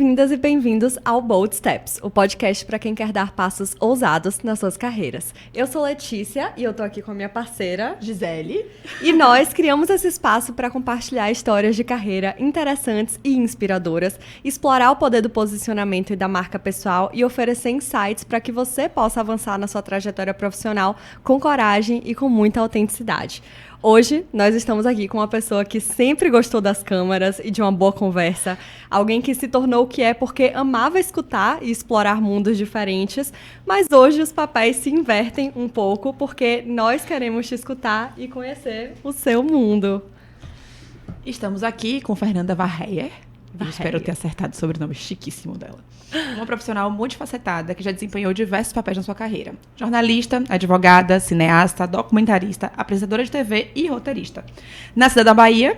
Bem-vindas e bem-vindos ao Bold Steps, o podcast para quem quer dar passos ousados nas suas carreiras. Eu sou Letícia e eu tô aqui com a minha parceira, Gisele. E nós criamos esse espaço para compartilhar histórias de carreira interessantes e inspiradoras, explorar o poder do posicionamento e da marca pessoal e oferecer insights para que você possa avançar na sua trajetória profissional com coragem e com muita autenticidade. Hoje, nós estamos aqui com uma pessoa que sempre gostou das câmeras e de uma boa conversa. Alguém que se tornou o que é porque amava escutar e explorar mundos diferentes. Mas hoje os papéis se invertem um pouco porque nós queremos te escutar e conhecer o seu mundo. Estamos aqui com Fernanda Varreyer. Espero ter acertado o sobrenome chiquíssimo dela. Uma profissional multifacetada que já desempenhou diversos papéis na sua carreira. Jornalista, advogada, cineasta, documentarista, apresentadora de TV e roteirista. Nascida da Bahia,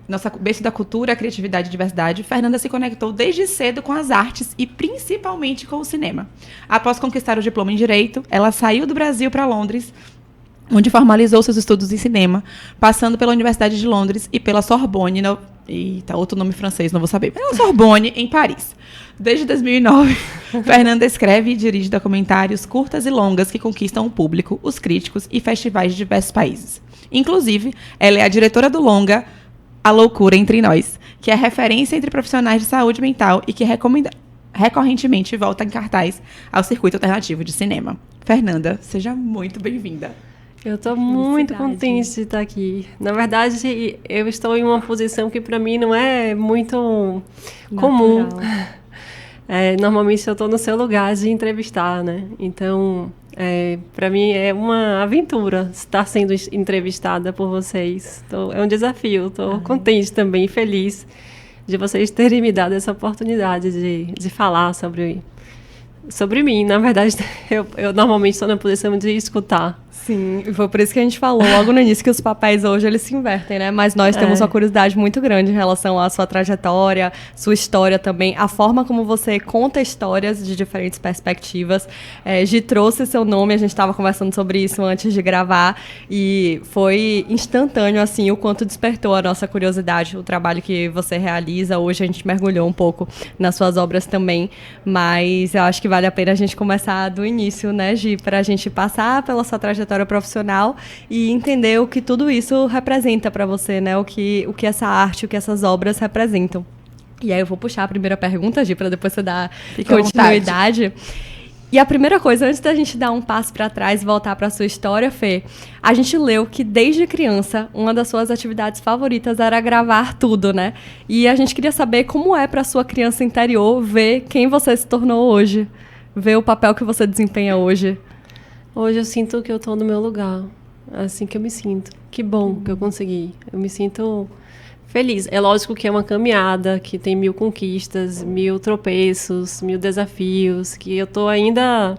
nossa berço da cultura, criatividade e diversidade, Fernanda se conectou desde cedo com as artes e principalmente com o cinema. Após conquistar o diploma em Direito, ela saiu do Brasil para Londres, onde formalizou seus estudos em cinema, passando pela Universidade de Londres e pela Sorbonne, outro nome francês, não vou saber, pela Sorbonne, em Paris. Desde 2009, Fernanda escreve e dirige documentários curtas e longas que conquistam o público, os críticos e festivais de diversos países. Inclusive, ela é a diretora do longa A Loucura Entre Nós, que é referência entre profissionais de saúde mental e que recorrentemente volta em cartaz ao circuito alternativo de cinema. Fernanda, seja muito bem-vinda. Eu estou muito contente de estar aqui. Na verdade, eu estou em uma posição que para mim não é muito comum. Normalmente eu estou no seu lugar de entrevistar, né? Então, para mim é uma aventura estar sendo entrevistada por vocês. É um desafio. Estou contente também e feliz de vocês terem me dado essa oportunidade de falar sobre mim. Na verdade, eu normalmente estou na posição de escutar. Sim, e foi por isso que a gente falou logo no início que os papéis hoje eles se invertem, né? Mas nós temos uma curiosidade muito grande em relação à sua trajetória, sua história também, a forma como você conta histórias de diferentes perspectivas. Gi trouxe seu nome, a gente estava conversando sobre isso antes de gravar e foi instantâneo, assim, o quanto despertou a nossa curiosidade, o trabalho que você realiza. Hoje a gente mergulhou um pouco nas suas obras também, mas eu acho que vale a pena a gente começar do início, né, Gi? Para a gente passar pela sua trajetória profissional e entender o que tudo isso representa para você, né? O que essa arte, o que essas obras representam. E aí eu vou puxar a primeira pergunta, Gi, para depois você dar continuidade. E a primeira coisa, antes da gente dar um passo para trás e voltar para a sua história, Fê, a gente leu que desde criança, uma das suas atividades favoritas era gravar tudo, né? E a gente queria saber como é para a sua criança interior ver quem você se tornou hoje, ver o papel que você desempenha hoje. Hoje eu sinto que eu estou no meu lugar, assim que eu me sinto. Que bom que eu consegui. Eu me sinto feliz. É lógico que é uma caminhada, que tem 1000 conquistas, 1000 tropeços, 1000 desafios, que eu estou ainda...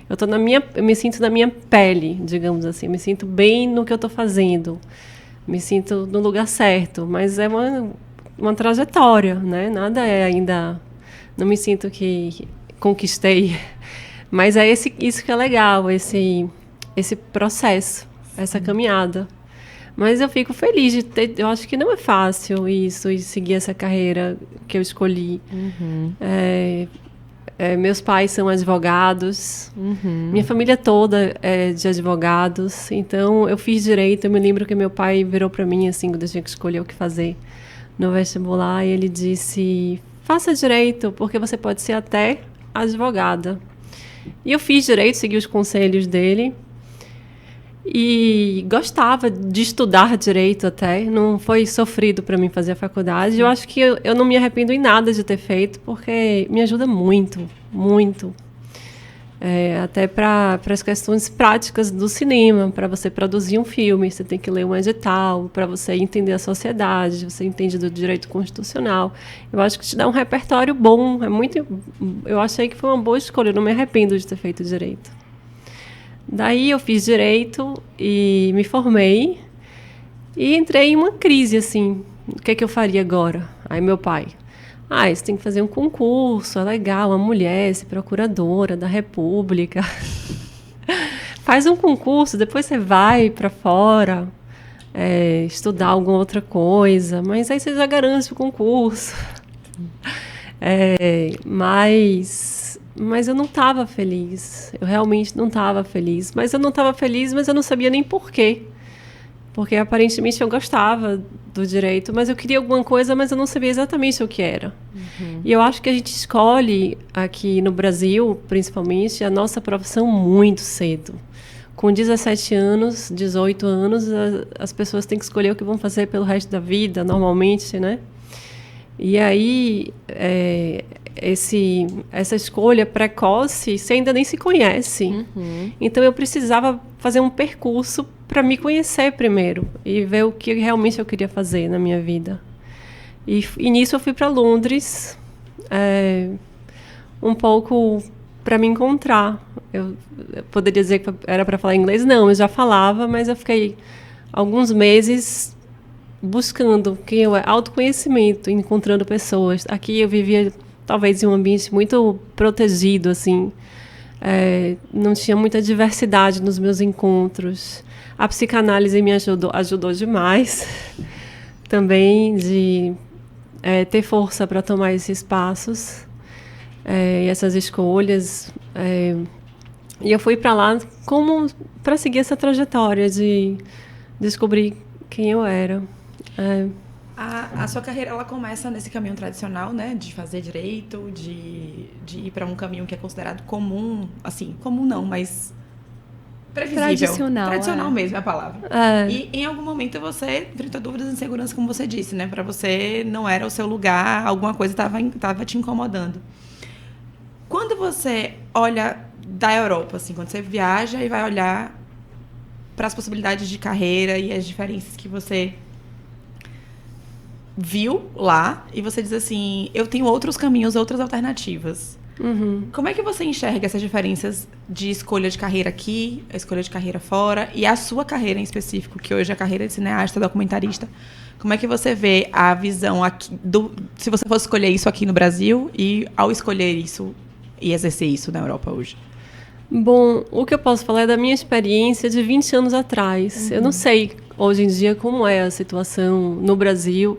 Eu me sinto na minha pele, digamos assim. Eu me sinto bem no que eu estou fazendo. Me sinto no lugar certo. Mas é uma trajetória, né? Nada é ainda... Não me sinto que conquistei... Mas é isso que é legal, esse processo, essa caminhada. Mas eu fico feliz de ter... Eu acho que não é fácil isso, e seguir essa carreira que eu escolhi. Uhum. Meus pais são advogados, minha família toda é de advogados. Então, eu fiz direito. Eu me lembro que meu pai virou para mim, assim, quando eu tinha que escolher o que fazer no vestibular, e ele disse, faça direito, porque você pode ser até advogada. E eu fiz direito, segui os conselhos dele e gostava de estudar direito até. Não foi sofrido para mim fazer a faculdade. Eu acho que eu não me arrependo em nada de ter feito, porque me ajuda muito, muito. Até para as questões práticas do cinema. Para você produzir um filme, você tem que ler um edital. Para você entender a sociedade, você entende do direito constitucional. Eu acho que te dá um repertório bom. Eu achei que foi uma boa escolha. Eu não me arrependo de ter feito direito. Daí eu fiz direito e me formei. E entrei em uma crise, assim. O que é que eu faria agora? Aí meu pai... você tem que fazer um concurso, é legal, uma mulher, ser procuradora da República. Faz um concurso, depois você vai para fora, estudar alguma outra coisa, mas aí você já garante o concurso. Mas eu não estava feliz. Eu realmente não estava feliz. Mas eu não estava feliz, mas eu não sabia nem por quê. Porque aparentemente eu gostava do direito, mas eu queria alguma coisa, mas eu não sabia exatamente o que era. E eu acho que a gente escolhe aqui no Brasil, principalmente, a nossa profissão muito cedo. Com 17 anos, 18 anos, as pessoas têm que escolher o que vão fazer pelo resto da vida, normalmente, né? E aí, essa escolha precoce, você ainda nem se conhece. Então, eu precisava fazer um percurso para me conhecer primeiro e ver o que realmente eu queria fazer na minha vida. E nisso eu fui para Londres, um pouco para me encontrar. Eu poderia dizer que era para falar inglês? Não, eu já falava, mas eu fiquei alguns meses buscando quem eu era, autoconhecimento, encontrando pessoas. Aqui eu vivia talvez em um ambiente muito protegido, assim. Não tinha muita diversidade nos meus encontros. A psicanálise me ajudou demais também de ter força para tomar esses passos e essas escolhas. E eu fui para lá para seguir essa trajetória de descobrir quem eu era. A sua carreira, ela começa nesse caminho tradicional, né? De fazer direito, de ir para um caminho que é considerado comum. Assim, comum não, mas previsível. Tradicional mesmo é a palavra. E em algum momento você enfrentou dúvidas e inseguranças, como você disse, né? Para você não era o seu lugar, alguma coisa estava te incomodando. Quando você olha da Europa, assim, quando você viaja e vai olhar para as possibilidades de carreira e as diferenças que você viu lá, e você diz assim, eu tenho outros caminhos, outras alternativas. Como é que você enxerga essas diferenças de escolha de carreira aqui, a escolha de carreira fora, e a sua carreira em específico, que hoje é a carreira de cineasta, documentarista? Como é que você vê a visão aqui se você fosse escolher isso aqui no Brasil e ao escolher isso e exercer isso na Europa hoje? Bom, o que eu posso falar é da minha experiência de 20 anos atrás. Eu não sei hoje em dia como é a situação no Brasil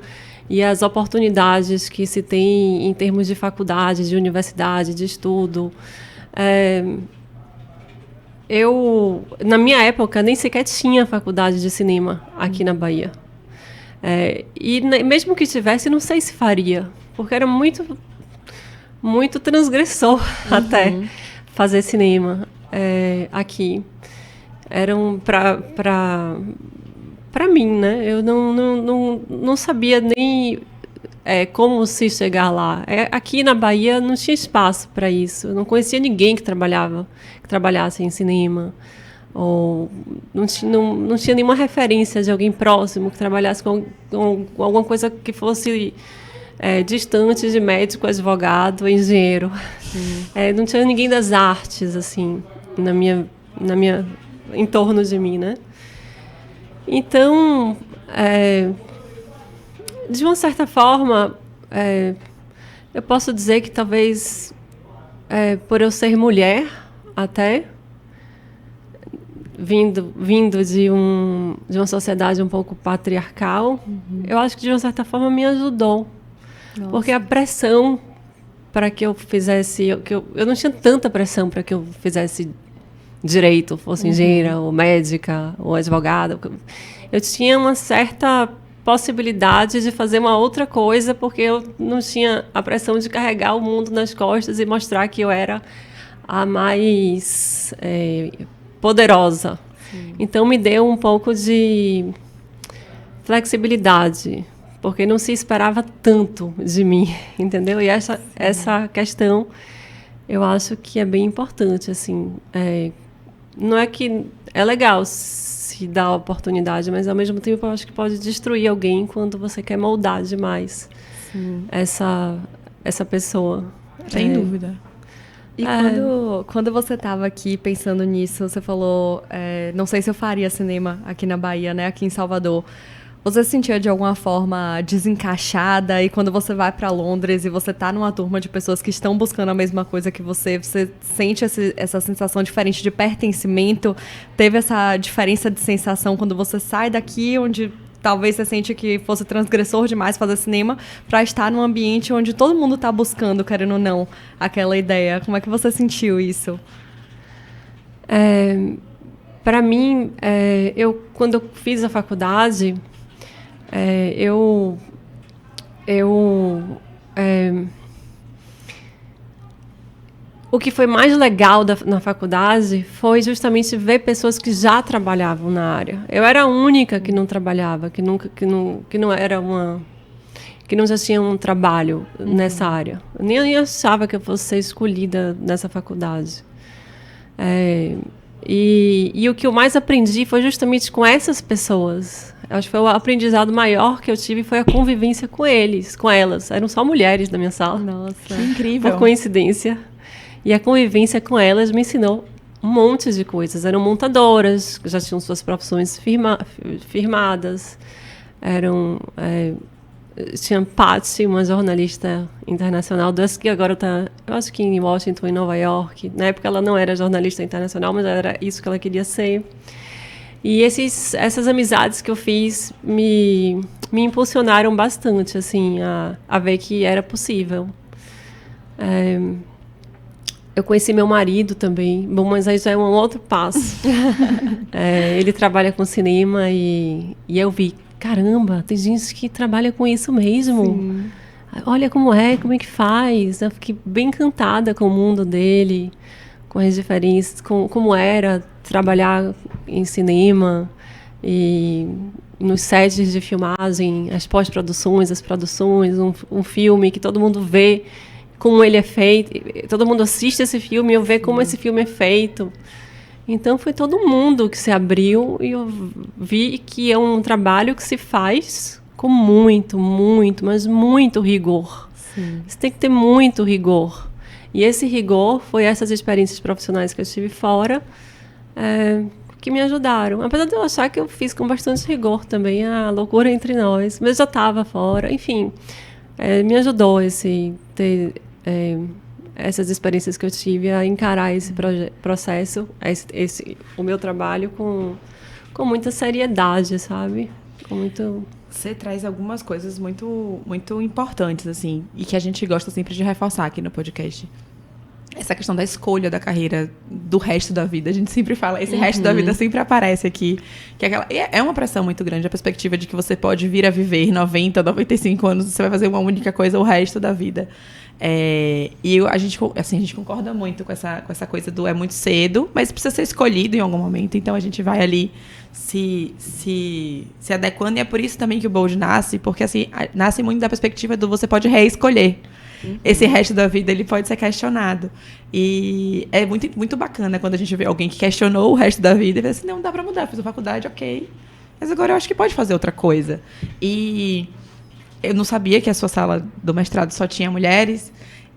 e as oportunidades que se tem em termos de faculdade, de universidade, de estudo. Na minha época, nem sequer tinha faculdade de cinema aqui na Bahia. E mesmo que tivesse, não sei se faria, porque era muito, muito transgressor até fazer cinema aqui. Eram para mim, né? Eu não sabia nem como se chegar lá. Aqui na Bahia não tinha espaço para isso. Eu não conhecia ninguém que trabalhasse em cinema. Ou não tinha nenhuma referência de alguém próximo que trabalhasse com alguma coisa que fosse distante de médico, advogado, engenheiro. Não tinha ninguém das artes, assim, em torno de mim, né? Então, de uma certa forma, eu posso dizer que talvez por eu ser mulher, até, vindo de uma sociedade um pouco patriarcal, eu acho que de uma certa forma me ajudou. Nossa. Porque a pressão para que eu fizesse... eu não tinha tanta pressão para que eu fizesse direito, fosse engenheira, ou médica, ou advogada. Eu tinha uma certa possibilidade de fazer uma outra coisa, porque eu não tinha a pressão de carregar o mundo nas costas e mostrar que eu era a mais poderosa. Sim. Então, me deu um pouco de flexibilidade, porque não se esperava tanto de mim, entendeu? E essa questão, eu acho que é bem importante, assim. Não é que é legal se dar a oportunidade, mas, ao mesmo tempo, eu acho que pode destruir alguém quando você quer moldar demais essa pessoa. Sem dúvida. E quando você estava aqui pensando nisso, você falou, não sei se eu faria cinema aqui na Bahia, né, aqui em Salvador. Você se sentia de alguma forma desencaixada, e quando você vai para Londres e você tá numa turma de pessoas que estão buscando a mesma coisa que você sente essa sensação diferente de pertencimento? Teve essa diferença de sensação quando você sai daqui, onde talvez você sente que fosse transgressor demais fazer cinema para estar num ambiente onde todo mundo está buscando, querendo ou não, aquela ideia. Como é que você sentiu isso? Para mim, quando eu fiz a faculdade, o que foi mais legal na faculdade foi justamente ver pessoas que já trabalhavam na área. Eu era a única que não trabalhava, que não já tinha um trabalho nessa área. Eu nem achava que eu fosse ser escolhida nessa faculdade. E o que eu mais aprendi foi justamente com essas pessoas. Acho que foi o aprendizado maior que eu tive, foi a convivência com elas. Eram só mulheres na minha sala. Nossa, que incrível. Por coincidência. E a convivência com elas me ensinou um monte de coisas. Eram montadoras, já tinham suas profissões firmadas. Tinha Patsy, uma jornalista internacional, que agora está, eu acho que em Washington, em Nova York. Na época ela não era jornalista internacional, mas era isso que ela queria ser. E essas amizades que eu fiz me impulsionaram bastante, assim, a ver que era possível. Eu conheci meu marido também. Bom, mas aí já é um outro passo. Ele trabalha com cinema e eu vi, caramba, tem gente que trabalha com isso mesmo. Sim. Olha como é que faz. Eu fiquei bem encantada com o mundo dele, com as diferenças, como era trabalhar em cinema e nos sets de filmagem, as pós-produções, as produções, um filme que todo mundo vê como ele é feito, todo mundo assiste esse filme e eu vejo como esse filme é feito. Então foi todo mundo que se abriu e eu vi que é um trabalho que se faz com muito, mas muito rigor. Sim. Você tem que ter muito rigor. E esse rigor foi essas experiências profissionais que eu tive fora que me ajudaram. Apesar de eu achar que eu fiz com bastante rigor também a Loucura Entre Nós, mas eu já estava fora. Enfim, me ajudou essas experiências que eu tive a encarar esse processo, o meu trabalho com muita seriedade, sabe? Você traz algumas coisas muito, muito importantes, assim, e que a gente gosta sempre de reforçar aqui no podcast. Essa questão da escolha da carreira do resto da vida. A gente sempre fala, esse resto da vida sempre aparece aqui. É uma pressão muito grande, a perspectiva de que você pode vir a viver 90, 95 anos, você vai fazer uma única coisa o resto da vida. E a gente concorda muito com essa coisa do é muito cedo, mas precisa ser escolhido em algum momento, então a gente vai ali se adequando, e é por isso também que o Bold nasce, porque assim, nasce muito da perspectiva do você pode reescolher. Esse resto da vida ele pode ser questionado. E é muito, muito bacana quando a gente vê alguém que questionou o resto da vida e vê assim, não dá pra mudar, fiz a faculdade, ok, mas agora eu acho que pode fazer outra coisa. E eu não sabia que a sua sala do mestrado só tinha mulheres.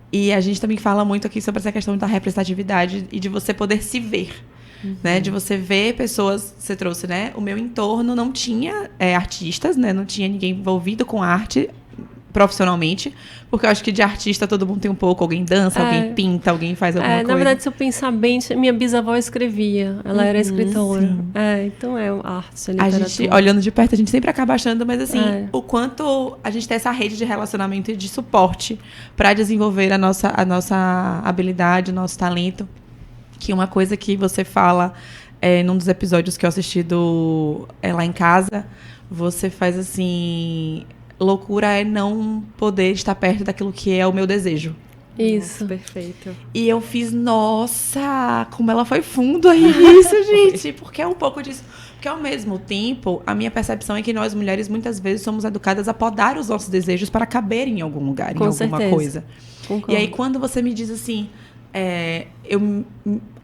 E a gente também fala muito aqui sobre essa questão da representatividade e de você poder se ver. Né? De você ver pessoas... Você trouxe, né? O meu entorno não tinha artistas, né? Não tinha ninguém envolvido com arte profissionalmente. Porque eu acho que de artista todo mundo tem um pouco. Alguém dança, alguém pinta, alguém faz alguma coisa. Na verdade, se eu pensar bem, minha bisavó escrevia. Ela era escritora. Então arte, literatura. A gente, olhando de perto, a gente sempre acaba achando, mas assim, o quanto a gente tem essa rede de relacionamento e de suporte para desenvolver a nossa habilidade, o nosso talento. Que uma coisa que você fala num dos episódios que eu assisti do Lá em Casa, você faz assim... Loucura é não poder estar perto daquilo que é o meu desejo. Isso. Nossa, perfeito. E eu fiz, nossa, como ela foi fundo aí nisso, gente. Porque é um pouco disso. Porque, ao mesmo tempo, a minha percepção é que nós, mulheres, muitas vezes somos educadas a podar os nossos desejos para caber em algum lugar, Com em alguma certeza. Coisa. Concordo. E aí, quando você me diz assim...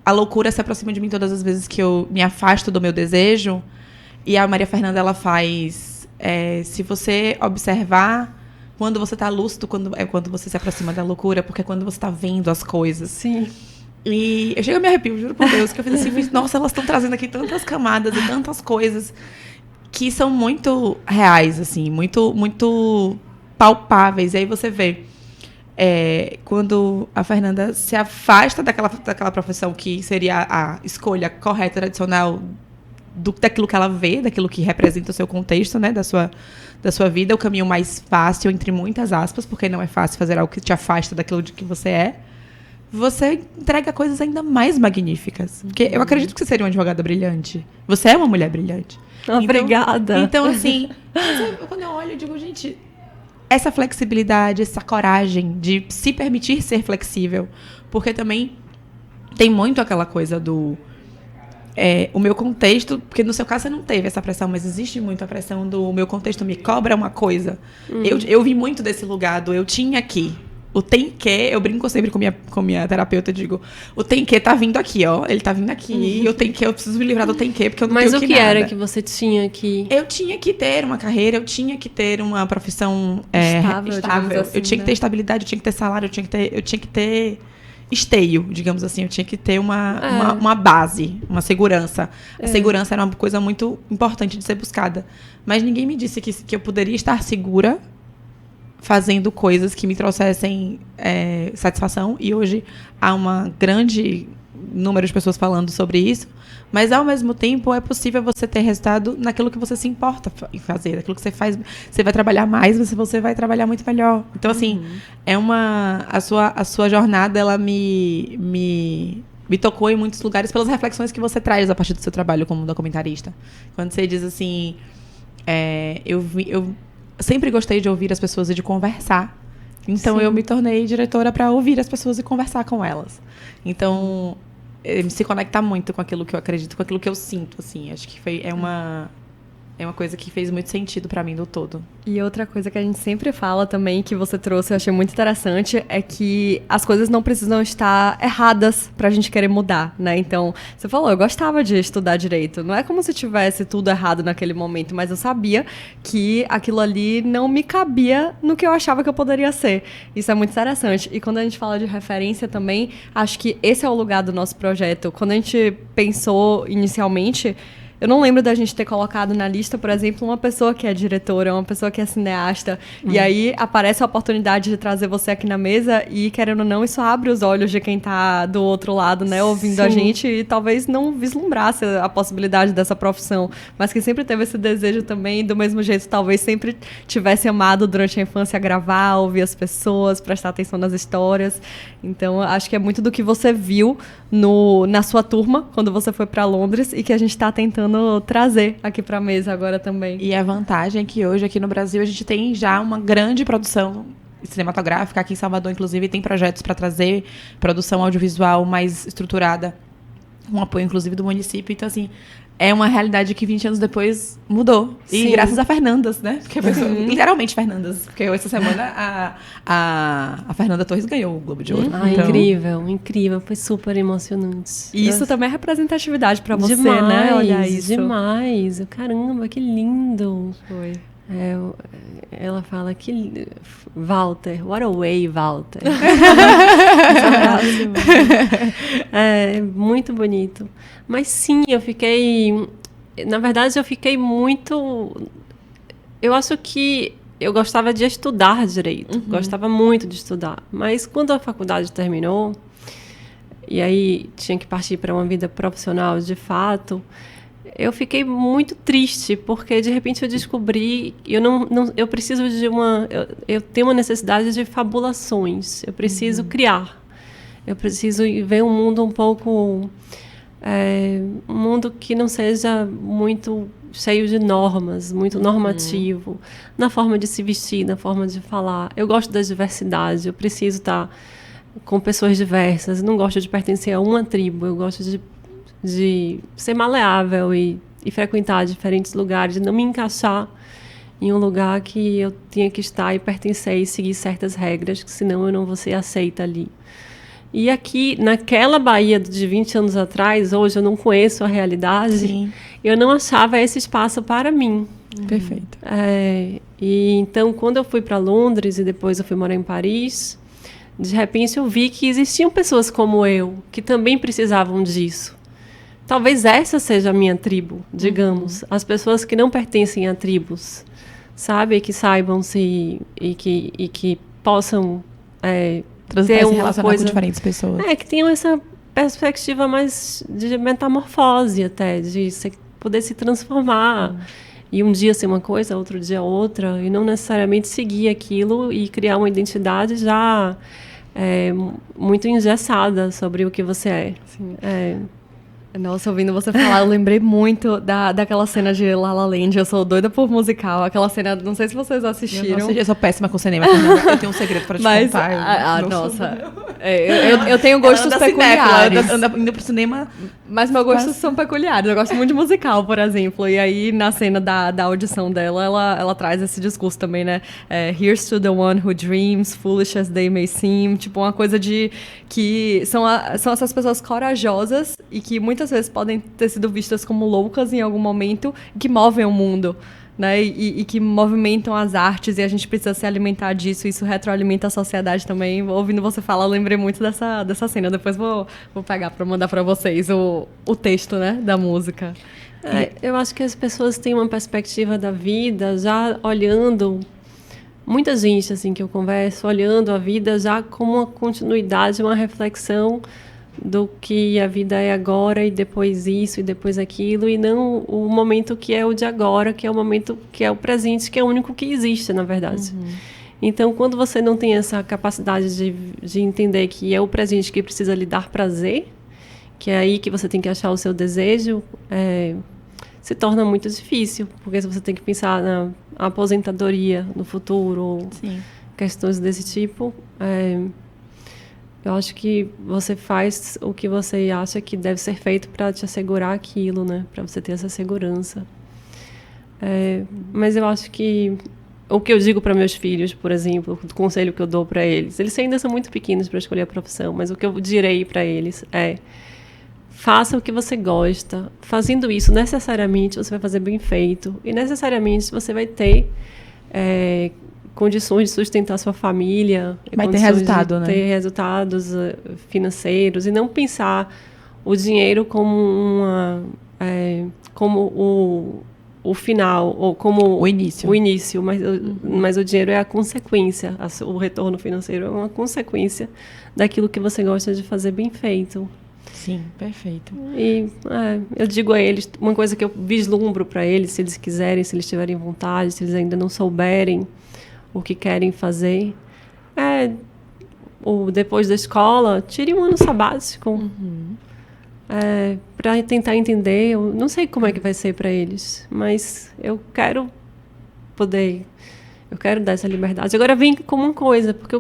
a loucura se aproxima de mim todas as vezes que eu me afasto do meu desejo. E a Maria Fernanda, ela faz... se você observar quando você está lúcido, quando você se aproxima da loucura, porque é quando você está vendo as coisas. Sim. E eu chego a me arrepio, juro por Deus, que eu fiz assim, nossa, elas estão trazendo aqui tantas camadas e tantas coisas que são muito reais, assim, muito, muito palpáveis. E aí você vê, quando a Fernanda se afasta daquela profissão que seria a escolha correta, tradicional, daquilo que ela vê, daquilo que representa o seu contexto, né, da sua vida, o caminho mais fácil, entre muitas aspas, porque não é fácil fazer algo que te afasta daquilo de que você é, você entrega coisas ainda mais magníficas. Porque eu acredito que você seria uma advogada brilhante. Você é uma mulher brilhante. Obrigada. Então, assim, quando eu olho, eu digo, gente, essa flexibilidade, essa coragem de se permitir ser flexível, porque também tem muito aquela coisa do... o meu contexto, porque no seu caso você não teve essa pressão, mas existe muito a pressão do meu contexto me cobra uma coisa. Eu vi muito desse lugar do eu tinha que. O tem que, eu brinco sempre com minha terapeuta, digo, o tem que tá vindo aqui, ó. Ele tá vindo aqui, e eu tenho que, eu preciso me livrar do tem que, porque eu não tenho que nada. Mas o que era que você tinha que... Eu tinha que ter uma carreira, eu tinha que ter uma profissão estável. Assim, eu tinha que ter estabilidade, eu tinha que ter salário, eu tinha que ter esteio, digamos assim. Eu tinha que ter uma base, uma segurança. A segurança era uma coisa muito importante de ser buscada. Mas ninguém me disse que eu poderia estar segura fazendo coisas que me trouxessem satisfação. E hoje há um grande número de pessoas falando sobre isso. Mas, ao mesmo tempo, é possível você ter resultado naquilo que você se importa em fazer. Naquilo que você faz. Você vai trabalhar mais, mas você vai trabalhar muito melhor. Então, assim, a sua jornada, ela me tocou em muitos lugares pelas reflexões que você traz a partir do seu trabalho como documentarista. Quando você diz assim... eu sempre gostei de ouvir as pessoas e de conversar. Então, eu me tornei diretora para ouvir as pessoas e conversar com elas. Então... se conecta muito com aquilo que eu acredito, com aquilo que eu sinto, assim. Acho que é uma coisa que fez muito sentido pra mim do todo. E outra coisa que a gente sempre fala também, que você trouxe, eu achei muito interessante, é que as coisas não precisam estar erradas pra gente querer mudar, né? Então, você falou, eu gostava de estudar direito. Não é como se tivesse tudo errado naquele momento, mas eu sabia que aquilo ali não me cabia no que eu achava que eu poderia ser. Isso é muito interessante. E quando a gente fala de referência também, acho que esse é o lugar do nosso projeto. Quando a gente pensou inicialmente... Eu não lembro da gente ter colocado na lista, por exemplo, uma pessoa que é diretora, uma pessoa que é cineasta. E aí aparece a oportunidade de trazer você aqui na mesa e, querendo ou não, isso abre os olhos de quem tá do outro lado, né? Ouvindo a gente e talvez não vislumbrasse a possibilidade dessa profissão. Mas que sempre teve esse desejo também, do mesmo jeito, talvez sempre tivesse amado durante a infância gravar, ouvir as pessoas, prestar atenção nas histórias. Então, acho que é muito do que você viu na sua turma, quando você foi para Londres, e que a gente está tentando trazer aqui para a mesa agora também. E a vantagem é que hoje, aqui no Brasil, a gente tem já uma grande produção cinematográfica. Aqui em Salvador, inclusive, tem projetos para trazer produção audiovisual mais estruturada, um apoio, inclusive, do município. Então, assim, é uma realidade que 20 anos depois mudou. E graças a Fernandas, né? Porque literalmente Fernandas. Porque essa semana a Fernanda Torres ganhou o Globo de Ouro. Ah, então... incrível. Foi super emocionante. E isso também é representatividade para você, demais, né? Olha isso. Demais. Caramba, que lindo. Foi. Ela fala que... Walter, what a way, Walter. Muito bonito. Mas sim, eu fiquei... Na verdade, eu fiquei muito... Eu acho que eu gostava de estudar direito. Gostava muito de estudar. Mas quando a faculdade terminou, e aí tinha que partir para uma vida profissional de fato... Eu fiquei muito triste, porque de repente eu descobri, eu preciso de eu tenho uma necessidade de fabulações, eu preciso criar, eu preciso ver um mundo um pouco, um mundo que não seja muito cheio de normas, muito normativo, na forma de se vestir, na forma de falar. Eu gosto da diversidade, eu preciso estar com pessoas diversas, não gosto de pertencer a uma tribo, eu gosto de ser maleável e frequentar diferentes lugares, de não me encaixar em um lugar que eu tinha que estar e pertencer e seguir certas regras, que senão eu não vou ser aceita ali. E aqui, naquela Bahia de 20 anos atrás, hoje eu não conheço a realidade, eu não achava esse espaço para mim. Perfeito. E então, quando eu fui para Londres e depois eu fui morar em Paris, de repente eu vi que existiam pessoas como eu, que também precisavam disso. Talvez essa seja a minha tribo, digamos. As pessoas que não pertencem a tribos, sabe? Que saibam-se e que possam ter uma relacionar coisa... com diferentes pessoas. Que tenham essa perspectiva mais de metamorfose até, de poder se transformar. E um dia ser uma coisa, outro dia outra, e não necessariamente seguir aquilo e criar uma identidade já muito engessada sobre o que você é. Sim. Nossa, ouvindo você falar, eu lembrei muito daquela cena de La La Land. Eu sou doida por musical. Aquela cena, não sei se vocês assistiram. Eu sou péssima com cinema. Eu tenho um segredo pra te contar. Nossa. Eu tenho gostos peculiares. Anda indo pro cinema. Mas meus gostos são peculiares. Eu gosto muito de musical, por exemplo. E aí, na cena da audição dela, ela traz esse discurso também, né? Here's to the one who dreams, foolish as they may seem. Tipo, uma coisa de que são essas pessoas corajosas e que muitas vezes podem ter sido vistas como loucas em algum momento, que movem o mundo, né? E que movimentam as artes, e a gente precisa se alimentar disso. Isso retroalimenta a sociedade também. Ouvindo você falar, eu lembrei muito dessa cena. Depois vou pegar para mandar para vocês o texto, né, da música. Eu acho que as pessoas têm uma perspectiva da vida já olhando... Muita gente assim que eu converso, olhando a vida já como uma continuidade, uma reflexão do que a vida é agora e depois isso e depois aquilo, e não o momento que é o de agora, que é o momento que é o presente, que é o único que existe, na verdade. Então, quando você não tem essa capacidade de entender que é o presente que precisa lhe dar prazer, que é aí que você tem que achar o seu desejo, se torna muito difícil, porque você tem que pensar na aposentadoria no futuro, ou questões desse tipo. Eu acho que você faz o que você acha que deve ser feito para te assegurar aquilo, né? Para você ter essa segurança. Mas eu acho que o que eu digo para meus filhos, por exemplo, o conselho que eu dou para eles ainda são muito pequenos para escolher a profissão, mas o que eu direi para eles é: faça o que você gosta. Fazendo isso, necessariamente, você vai fazer bem feito. E, necessariamente, você vai ter condições de sustentar sua família. Vai ter resultado, né? Ter resultados financeiros. E não pensar o dinheiro como como o final, ou como o início. Mas o dinheiro é a consequência. O retorno financeiro é uma consequência daquilo que você gosta de fazer bem feito. Sim, perfeito. E eu digo a eles, uma coisa que eu vislumbro para eles, se eles quiserem, se eles tiverem vontade, se eles ainda não souberem o que querem fazer, depois da escola, tire um ano sabático. Para tentar entender. Eu não sei como é que vai ser para eles, mas eu quero dar essa liberdade. Agora vem como uma coisa, porque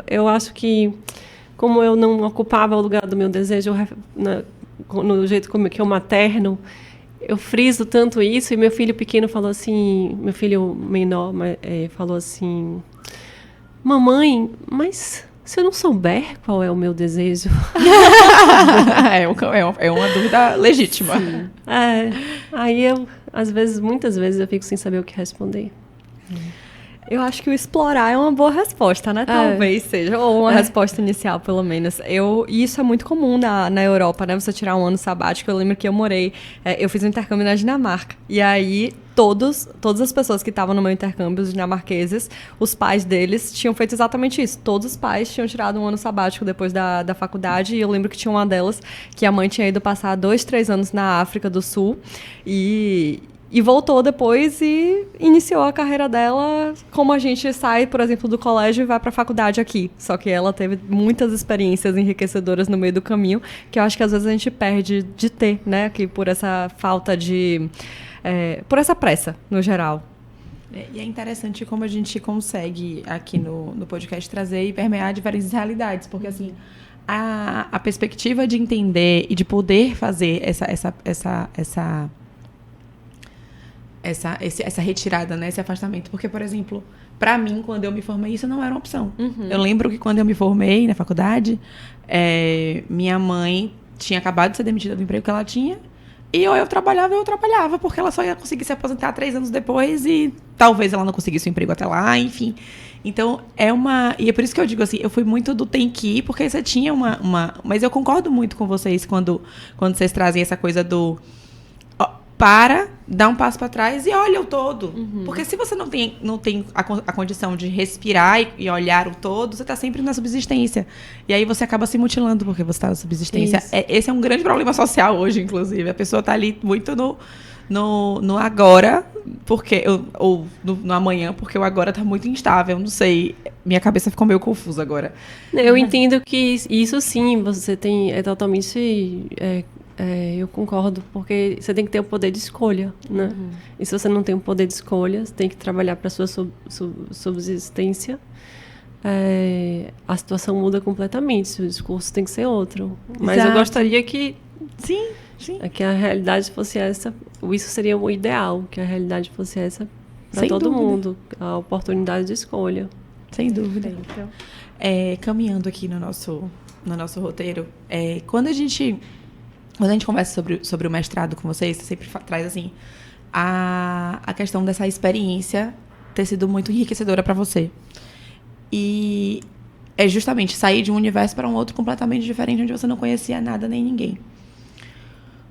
eu acho que, como eu não ocupava o lugar do meu desejo no jeito que eu materno, eu friso tanto isso, e meu filho pequeno falou assim, meu filho menor falou assim: mamãe, mas se eu não souber qual é o meu desejo... é uma dúvida legítima. Aí muitas vezes eu fico sem saber o que responder. Eu acho que o explorar é uma boa resposta, né? Talvez seja, ou uma resposta inicial, pelo menos. E isso é muito comum na Europa, né? Você tirar um ano sabático. Eu lembro que eu fiz um intercâmbio na Dinamarca. E aí, todas as pessoas que estavam no meu intercâmbio, os dinamarqueses, os pais deles tinham feito exatamente isso. Todos os pais tinham tirado um ano sabático depois da faculdade. E eu lembro que tinha uma delas que a mãe tinha ido passar 2-3 anos na África do Sul. E voltou depois e iniciou a carreira dela como a gente sai, por exemplo, do colégio e vai para a faculdade aqui. Só que ela teve muitas experiências enriquecedoras no meio do caminho, que eu acho que às vezes a gente perde de ter, né? Aqui por essa falta de... por essa pressa, no geral. E é interessante como a gente consegue aqui no podcast trazer e permear diferentes realidades, porque assim... A perspectiva de entender e de poder fazer essa retirada, né? Esse afastamento. Porque, por exemplo, para mim, quando eu me formei, isso não era uma opção. Eu lembro que quando eu me formei na faculdade, minha mãe tinha acabado de ser demitida do emprego que ela tinha, e ou eu trabalhava, porque ela só ia conseguir se aposentar 3 anos depois, e talvez ela não conseguisse o emprego até lá, enfim. Então, e é por isso que eu digo assim, eu fui muito do tem que ir, porque você tinha mas eu concordo muito com vocês quando vocês trazem essa coisa do... dá um passo para trás e olha o todo. Porque se você não tem a condição de respirar e olhar o todo, você está sempre na subsistência. E aí você acaba se mutilando porque você está na subsistência. Esse é um grande problema social hoje, inclusive. A pessoa está ali muito no agora, ou no amanhã, porque o agora está muito instável. Não sei, minha cabeça ficou meio confusa agora. Eu entendo que isso sim, você tem, é totalmente... eu concordo, porque você tem que ter o poder de escolha, né? E se você não tem o poder de escolha, você tem que trabalhar para a sua subsistência. A situação muda completamente, o discurso tem que ser outro. Mas eu gostaria que... Sim. Que a realidade fosse essa, isso seria o ideal, que a realidade fosse essa para todo mundo, a oportunidade de escolha. Sem dúvida. Então, caminhando aqui no nosso roteiro, quando a gente conversa sobre o mestrado com vocês, você sempre traz assim, a questão dessa experiência ter sido muito enriquecedora para você. E é justamente sair de um universo para um outro completamente diferente, onde você não conhecia nada nem ninguém.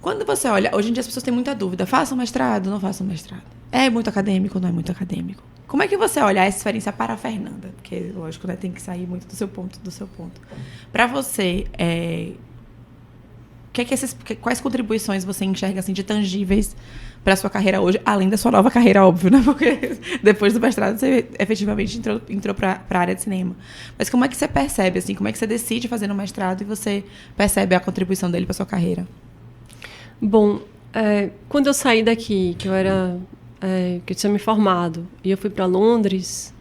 Quando você olha, hoje em dia as pessoas têm muita dúvida, faça um mestrado, não faça um mestrado. É muito acadêmico, não é muito acadêmico? Como é que você olha essa experiência para a Fernanda? Porque, lógico, né, tem que sair muito do seu ponto. Para você, quais contribuições você enxerga assim, de tangíveis para a sua carreira hoje, além da sua nova carreira, óbvio, né? Porque depois do mestrado você efetivamente entrou para a área de cinema. Mas como é que você percebe, assim, como é que você decide fazer no mestrado e você percebe a contribuição dele para a sua carreira? Bom, quando eu saí daqui, que eu tinha me formado, e eu fui para Londres,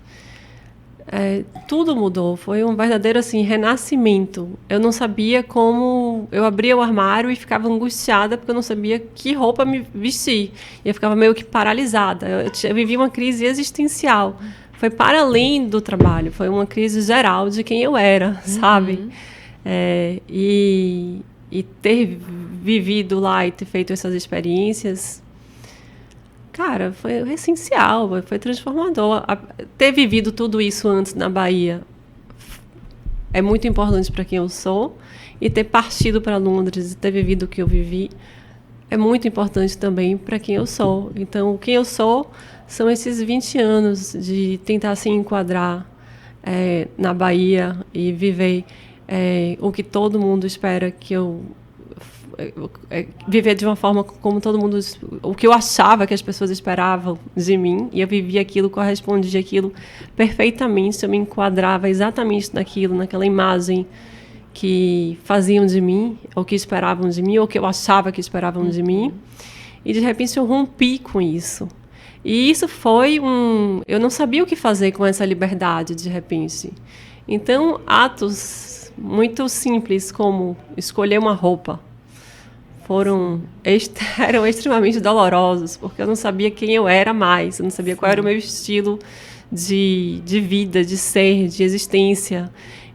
tudo mudou. Foi um verdadeiro assim, renascimento. Eu não sabia como... Eu abria o armário e ficava angustiada, porque eu não sabia que roupa me vestir. E eu ficava meio que paralisada. Eu vivi uma crise existencial. Foi para além do trabalho. Foi uma crise geral de quem eu era, sabe? E ter vivido lá e ter feito essas experiências, cara, foi essencial, foi transformador. Ter vivido tudo isso antes na Bahia é muito importante para quem eu sou, e ter partido para Londres e ter vivido o que eu vivi é muito importante também para quem eu sou. Então, quem eu sou são esses 20 anos de tentar se enquadrar na Bahia e viver o que todo mundo espera que eu... viver de uma forma como todo mundo... O que eu achava que as pessoas esperavam de mim, e eu vivia aquilo, correspondia aquilo perfeitamente, eu me enquadrava exatamente naquilo, naquela imagem que faziam de mim, ou que esperavam de mim, ou que eu achava que esperavam de mim, e de repente eu rompi com isso. E isso foi eu não sabia o que fazer com essa liberdade, de repente. Então, atos muito simples, como escolher uma roupa, eram extremamente dolorosos, porque eu não sabia quem eu era mais, eu não sabia qual era o meu estilo de vida, de ser, de existência.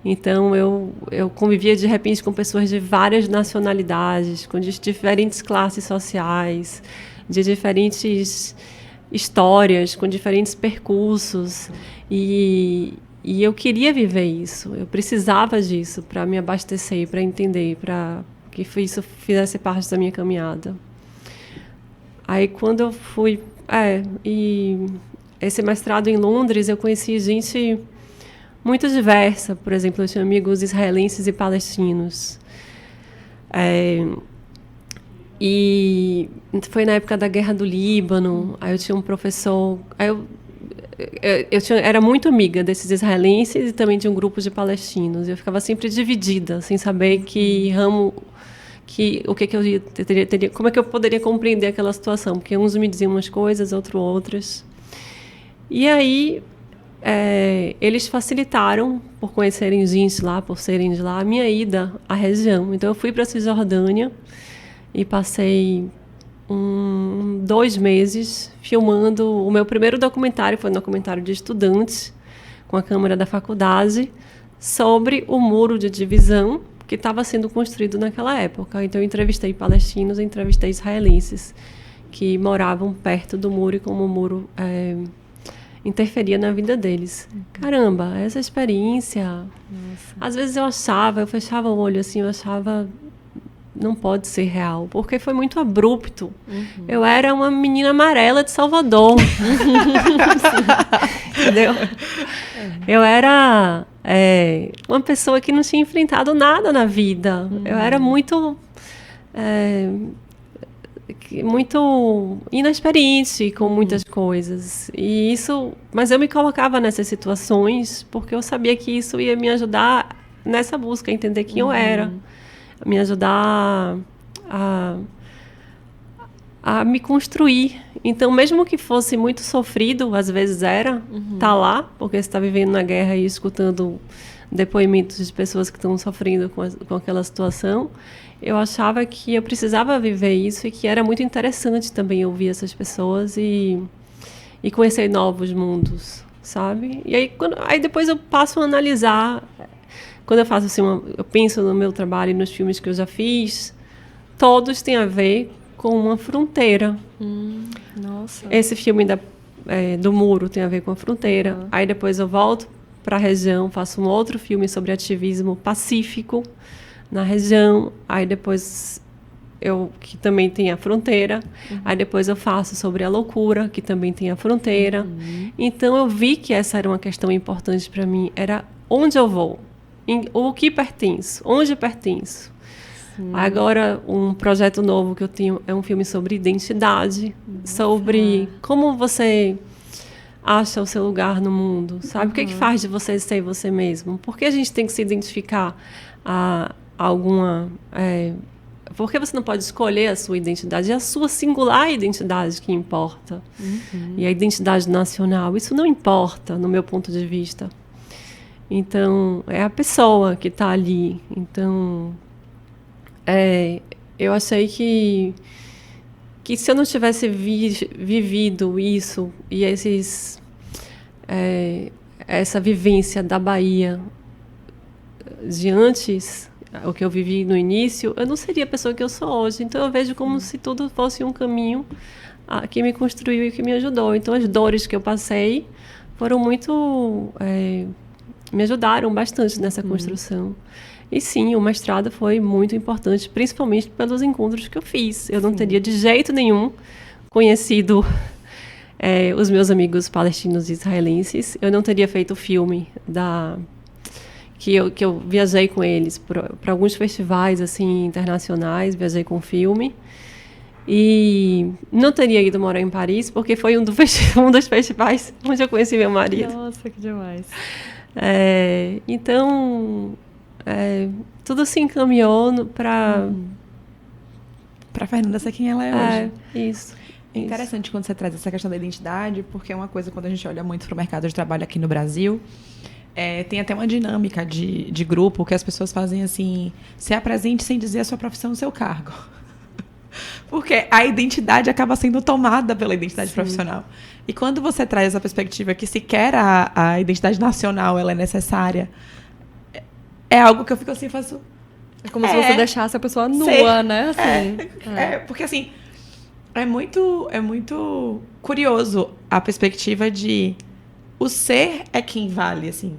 Então, eu convivia, de repente, com pessoas de várias nacionalidades, com diferentes classes sociais, de diferentes histórias, com diferentes percursos. E eu queria viver isso, eu precisava disso para me abastecer, para entender, para que isso fizesse parte da minha caminhada. Aí, quando eu fui... e esse mestrado em Londres, eu conheci gente muito diversa. Por exemplo, eu tinha amigos israelenses e palestinos. E foi na época da Guerra do Líbano. Aí eu tinha um professor... era muito amiga desses israelenses e também de um grupo de palestinos. Eu ficava sempre dividida, sem saber que ramo... o que eu teria, como é que eu poderia compreender aquela situação, porque uns me diziam umas coisas, outros outras. E aí eles facilitaram, por conhecerem gente lá, por serem de lá, a minha ida à região. Então eu fui para a Cisjordânia e passei 2 meses filmando. O meu primeiro documentário foi um documentário de estudantes com a câmera da faculdade sobre o muro de divisão que estava sendo construído naquela época. Então, eu entrevistei palestinos, entrevistei israelenses que moravam perto do muro e como o muro interferia na vida deles. Caramba, essa experiência... Nossa. Às vezes eu fechava o olho assim, eu achava... não pode ser real, porque foi muito abrupto. Eu era uma menina amarela de Salvador. Entendeu? Eu era uma pessoa que não tinha enfrentado nada na vida. Eu era muito inexperiente com muitas coisas. E isso, mas eu me colocava nessas situações porque eu sabia que isso ia me ajudar nessa busca, a entender quem eu era, me ajudar a me construir. Então, mesmo que fosse muito sofrido, às vezes tá lá, porque você está vivendo na guerra e escutando depoimentos de pessoas que estão sofrendo com aquela situação, eu achava que eu precisava viver isso e que era muito interessante também ouvir essas pessoas e conhecer novos mundos, sabe? E aí depois eu passo a analisar. Quando eu faço assim, eu penso no meu trabalho e nos filmes que eu já fiz, todos têm a ver com uma fronteira. Nossa. Esse filme do Muro tem a ver com a fronteira. Aí depois eu volto para a região, faço um outro filme sobre ativismo pacífico na região. Aí depois que também tem a fronteira. Aí depois eu faço sobre a loucura, que também tem a fronteira. Então eu vi que essa era uma questão importante para mim. Era onde eu vou. O que pertenço? Onde pertenço? Agora, um projeto novo que eu tenho é um filme sobre identidade, sobre como você acha o seu lugar no mundo, sabe? O que faz de você ser você mesmo? Por que a gente tem que se identificar a alguma... por que você não pode escolher a sua identidade? É a sua singular identidade que importa. E a identidade nacional, isso não importa, no meu ponto de vista. Então, é a pessoa que está ali. Então, eu achei que se eu não tivesse vivido isso e essa vivência da Bahia de antes, o que eu vivi no início, eu não seria a pessoa que eu sou hoje. Então, eu vejo como se tudo fosse um caminho que me construiu e que me ajudou. Então, as dores que eu passei foram muito... me ajudaram bastante nessa construção. E sim, o mestrado foi muito importante, principalmente pelos encontros que eu fiz. Eu não teria de jeito nenhum conhecido os meus amigos palestinos e israelenses. Eu não teria feito o filme que eu viajei com eles para alguns festivais assim, internacionais, viajei com o filme. E não teria ido morar em Paris, porque foi um dos festivais onde eu conheci meu marido. Nossa, que demais. Então, tudo se encaminhou para Fernanda ser quem ela é hoje. Isso. É interessante quando você traz essa questão da identidade, porque é uma coisa, quando a gente olha muito para o mercado de trabalho aqui no Brasil, tem até uma dinâmica de grupo que as pessoas fazem assim, se apresente sem dizer a sua profissão e o seu cargo. Porque a identidade acaba sendo tomada pela identidade profissional. E quando você traz essa perspectiva que sequer a identidade nacional ela é necessária, é algo que eu fico assim, faço... É como se você deixasse a pessoa nua, né? Assim, porque assim, é muito curioso a perspectiva de o ser é quem vale, assim...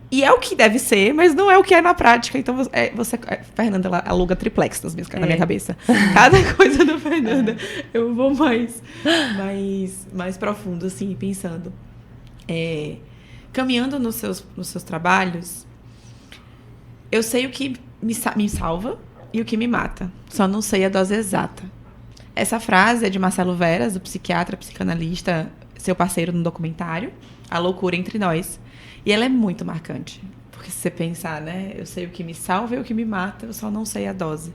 E é o que deve ser, mas não é o que é na prática. Então, Fernanda, ela aluga triplex na minha cabeça. Cada coisa da Fernanda, eu vou mais profundo, assim, pensando. Caminhando nos seus trabalhos, eu sei o que me salva e o que me mata. Só não sei a dose exata. Essa frase é de Marcelo Veras, o psiquiatra, psicanalista, seu parceiro no documentário, A Loucura Entre Nós. E ela é muito marcante. Porque se você pensar, né? Eu sei o que me salva e o que me mata, eu só não sei a dose.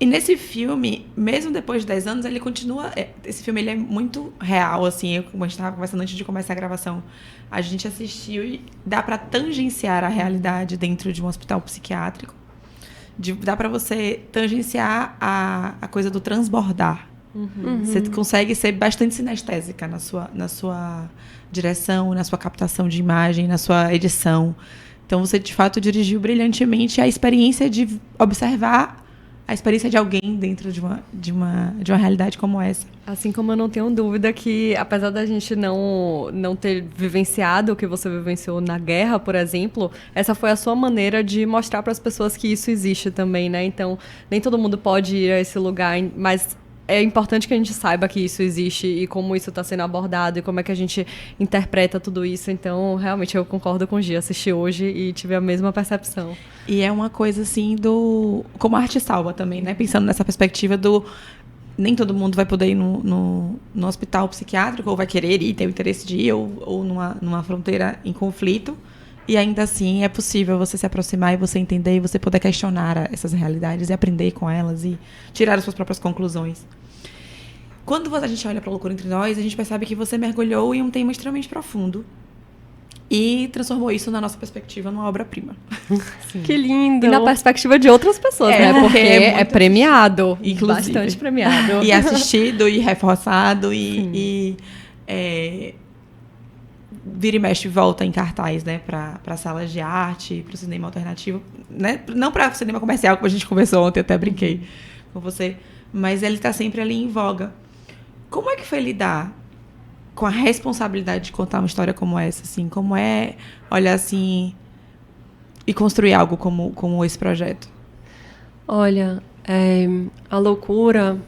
E nesse filme, mesmo depois de 10 anos, ele continua... Esse filme ele é muito real, assim. Como a gente estava conversando antes de começar a gravação, a gente assistiu e dá para tangenciar a realidade dentro de um hospital psiquiátrico. Dá para você tangenciar a coisa do transbordar. Você consegue ser bastante sinestésica na sua direção, na sua captação de imagem, na sua edição. Então, você, de fato, dirigiu brilhantemente a experiência de observar a experiência de alguém dentro de uma realidade como essa. Assim como eu não tenho dúvida que, apesar da gente não ter vivenciado o que você vivenciou na guerra, por exemplo, essa foi a sua maneira de mostrar para as pessoas que isso existe também, né? Então, nem todo mundo pode ir a esse lugar, mas é importante que a gente saiba que isso existe e como isso está sendo abordado e como é que a gente interpreta tudo isso. Então, realmente, eu concordo com o Gia. Assisti hoje e tive a mesma percepção. E é uma coisa, assim, como a arte salva também, né? Pensando nessa perspectiva nem todo mundo vai poder ir no hospital psiquiátrico, ou vai querer ir, ter o interesse de ir, ou numa fronteira em conflito. E ainda assim é possível você se aproximar e você entender e você poder questionar essas realidades e aprender com elas e tirar as suas próprias conclusões. Quando a gente olha para a Loucura Entre Nós, a gente percebe que você mergulhou em um tema extremamente profundo e transformou isso, na nossa perspectiva, numa obra-prima. Que lindo! E na perspectiva de outras pessoas, né? Porque é premiado, inclusive. Bastante premiado. E assistido, e reforçado, vira e mexe volta em cartaz, né? Para salas de arte, para o cinema alternativo. Né? Não para o cinema comercial, como a gente conversou ontem, até brinquei com você. Mas ele está sempre ali em voga. Como é que foi lidar com a responsabilidade de contar uma história como essa? Assim? Como é olhar assim e construir algo como esse projeto? Olha, A Loucura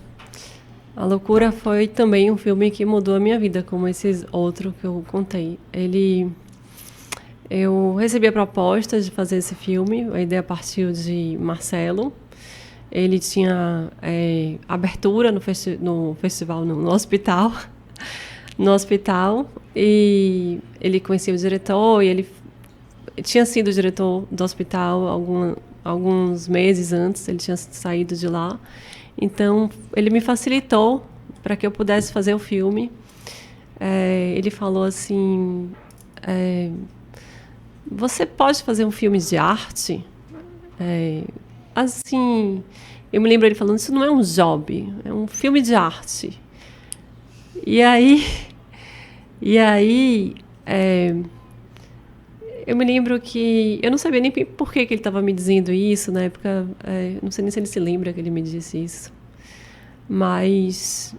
foi também um filme que mudou a minha vida, como esses outros que eu contei. Eu recebi a proposta de fazer esse filme, a ideia partiu de Marcelo. Ele tinha abertura no festival, no hospital. No hospital, e ele conhecia o diretor, e ele tinha sido diretor do hospital alguns meses antes, ele tinha saído de lá. Então, ele me facilitou para que eu pudesse fazer o filme. Ele falou assim, você pode fazer um filme de arte? Assim, eu me lembro ele falando, isso não é um job, é um filme de arte. E aí eu me lembro que eu não sabia nem por que ele estava me dizendo isso na época. Não sei nem se ele se lembra que ele me disse isso. Mas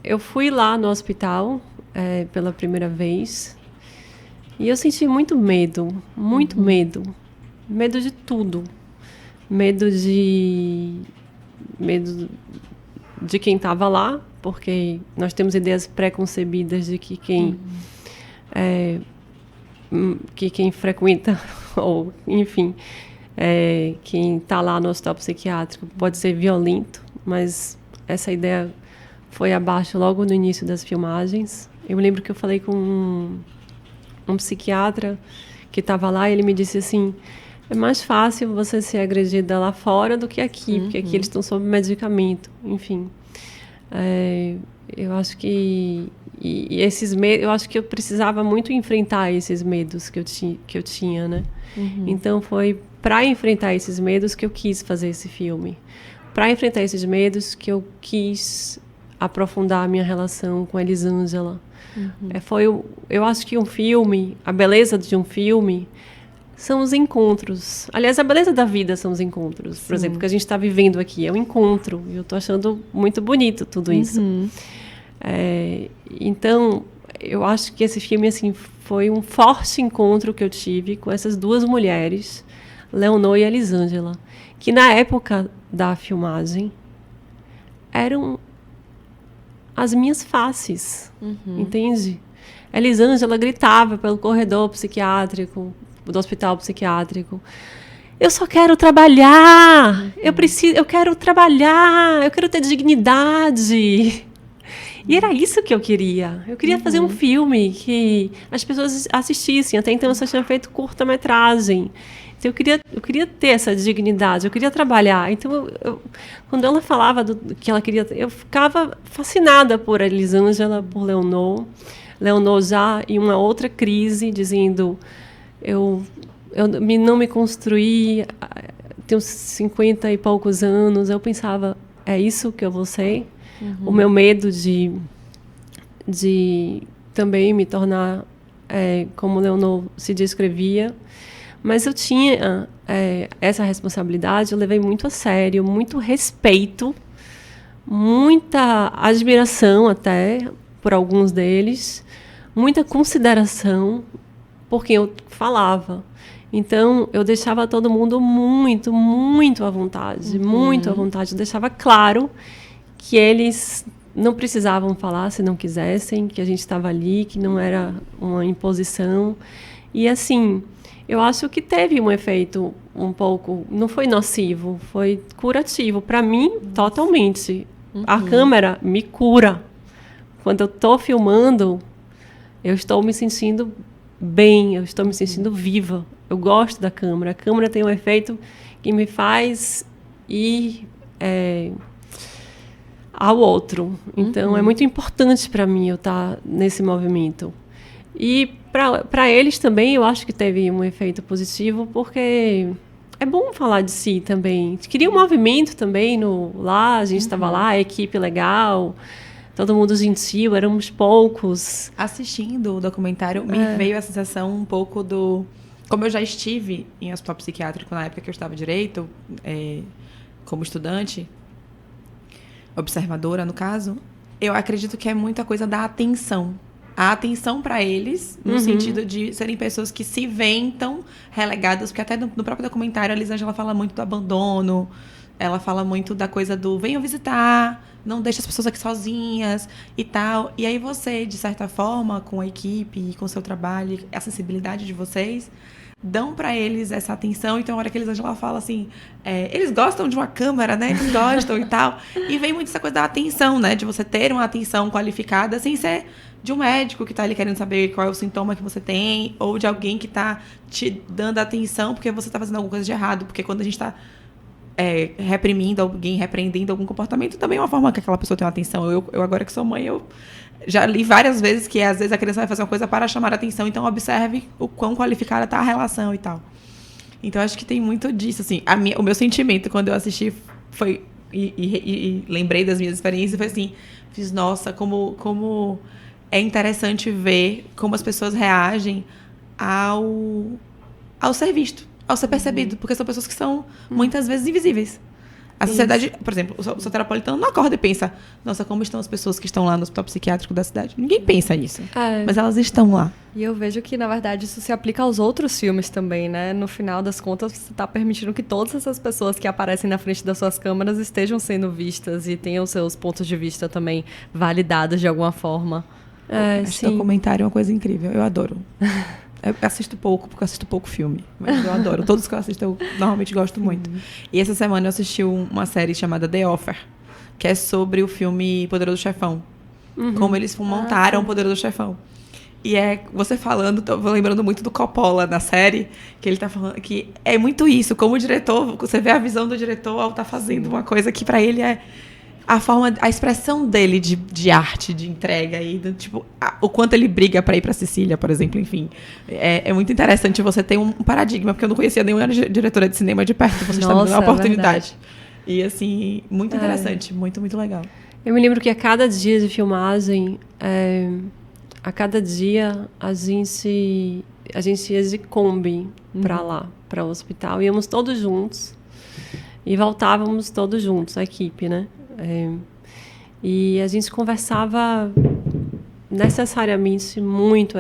eu fui lá no hospital pela primeira vez e eu senti muito medo, medo de tudo, medo de quem estava lá, porque nós temos ideias pré-concebidas de que quem frequenta, ou enfim, quem está lá no hospital psiquiátrico pode ser violento, mas essa ideia foi abaixo logo no início das filmagens. Eu me lembro que eu falei com um psiquiatra que estava lá e ele me disse assim, é mais fácil você ser agredida lá fora do que aqui, porque aqui eles estão sob medicamento, enfim. Eu acho que esses medos, eu acho que eu precisava muito enfrentar esses medos que eu tinha, né? Então foi para enfrentar esses medos que eu quis fazer esse filme, para enfrentar esses medos que eu quis aprofundar a minha relação com a Elisângela. Eu acho que um filme, a beleza de um filme são os encontros. Aliás, a beleza da vida são os encontros. Por exemplo, o que a gente está vivendo aqui é um encontro. E eu estou achando muito bonito tudo isso. Então, eu acho que esse filme assim, foi um forte encontro que eu tive com essas duas mulheres, Leonor e Elisângela, que na época da filmagem eram as minhas faces, entende? Elisângela gritava pelo corredor psiquiátrico, do hospital psiquiátrico, eu só quero trabalhar, eu quero trabalhar, eu quero ter dignidade. E era isso que eu queria fazer um filme que as pessoas assistissem. Até então eu só tinha feito curta-metragem. Então eu queria ter essa dignidade, eu queria trabalhar. Então quando ela falava do que ela queria, eu ficava fascinada por Elisângela, por Leonor já em uma outra crise, dizendo eu não me construí, tenho 50 e poucos anos. Eu pensava, é isso que eu vou ser? O meu medo de também me tornar como Leonor se descrevia. Mas eu tinha essa responsabilidade eu levei muito a sério, muito respeito, muita admiração até por alguns deles, muita consideração por quem eu falava. Então, eu deixava todo mundo muito, muito à vontade, muito à vontade. Eu deixava claro que eles não precisavam falar se não quisessem, que a gente estava ali, que não era uma imposição. E, assim, eu acho que teve um efeito um pouco... Não foi nocivo, foi curativo. Para mim, totalmente. A câmera me cura. Quando eu estou filmando, eu estou me sentindo bem, eu estou me sentindo viva. Eu gosto da câmera. A câmera tem um efeito que me faz ir ao outro. Então, é muito importante para mim eu estar nesse movimento. E para eles também, eu acho que teve um efeito positivo, porque é bom falar de si também. Queria um movimento também lá, a gente estava lá, a equipe legal, todo mundo gentil, éramos poucos. Assistindo o documentário, me veio a sensação um pouco do... Como eu já estive em hospital psiquiátrico na época que eu estava direito, como estudante, observadora, no caso, eu acredito que é muita coisa da atenção. A atenção para eles, no sentido de serem pessoas que se veem tão relegadas, porque até no próprio documentário a Elisângela fala muito do abandono, ela fala muito da coisa do venham visitar, não deixe as pessoas aqui sozinhas e tal. E aí você, de certa forma, com a equipe, com o seu trabalho, a sensibilidade de vocês, dão para eles essa atenção. Então, a hora que a Elisângela fala assim, eles gostam de uma câmera, né? Eles gostam e tal. E vem muito essa coisa da atenção, né? De você ter uma atenção qualificada sem ser de um médico que está ali querendo saber qual é o sintoma que você tem, ou de alguém que está te dando atenção porque você está fazendo alguma coisa de errado. Porque quando a gente está reprimindo alguém, repreendendo algum comportamento, também é uma forma que aquela pessoa tem uma atenção. Eu agora que sou mãe, eu já li várias vezes que às vezes a criança vai fazer uma coisa para chamar a atenção, então observe o quão qualificada está a relação e tal. Então acho que tem muito disso, assim. O meu sentimento quando eu assisti foi, e lembrei das minhas experiências, foi assim, fiz, nossa, como é interessante ver como as pessoas reagem ao ser visto, ao ser percebido, porque são pessoas que são muitas vezes invisíveis. A sociedade, por exemplo, o soteropolitano não acorda e pensa, nossa, como estão as pessoas que estão lá no hospital psiquiátrico da cidade? Ninguém pensa nisso. Mas elas estão lá. E eu vejo que, na verdade, isso se aplica aos outros filmes também, né? No final das contas, você está permitindo que todas essas pessoas que aparecem na frente das suas câmeras estejam sendo vistas e tenham seus pontos de vista também validados de alguma forma. Esse documentário é uma coisa incrível. Eu adoro. Eu assisto pouco, porque eu assisto pouco filme. Mas eu adoro. Todos que eu assisto, eu normalmente gosto muito. E essa semana eu assisti uma série chamada The Offer, que é sobre o filme Poderoso Chefão. Como eles montaram o Poderoso Chefão. E você falando, tô lembrando muito do Coppola na série, que ele tá falando que é muito isso. Como o diretor, você vê a visão do diretor ao tá fazendo uma coisa que pra ele é a expressão dele de arte, de entrega, e tipo, o quanto ele briga para ir para Sicília, por exemplo, enfim. É muito interessante você ter um paradigma, porque eu não conhecia nenhuma diretora de cinema de perto, você está me dando a oportunidade. E assim, muito interessante, muito, muito legal. Eu me lembro que a cada dia de filmagem, a cada dia a gente ia de Kombi para lá, para o hospital. Íamos todos juntos e voltávamos todos juntos, a equipe, né? E a gente conversava necessariamente muito,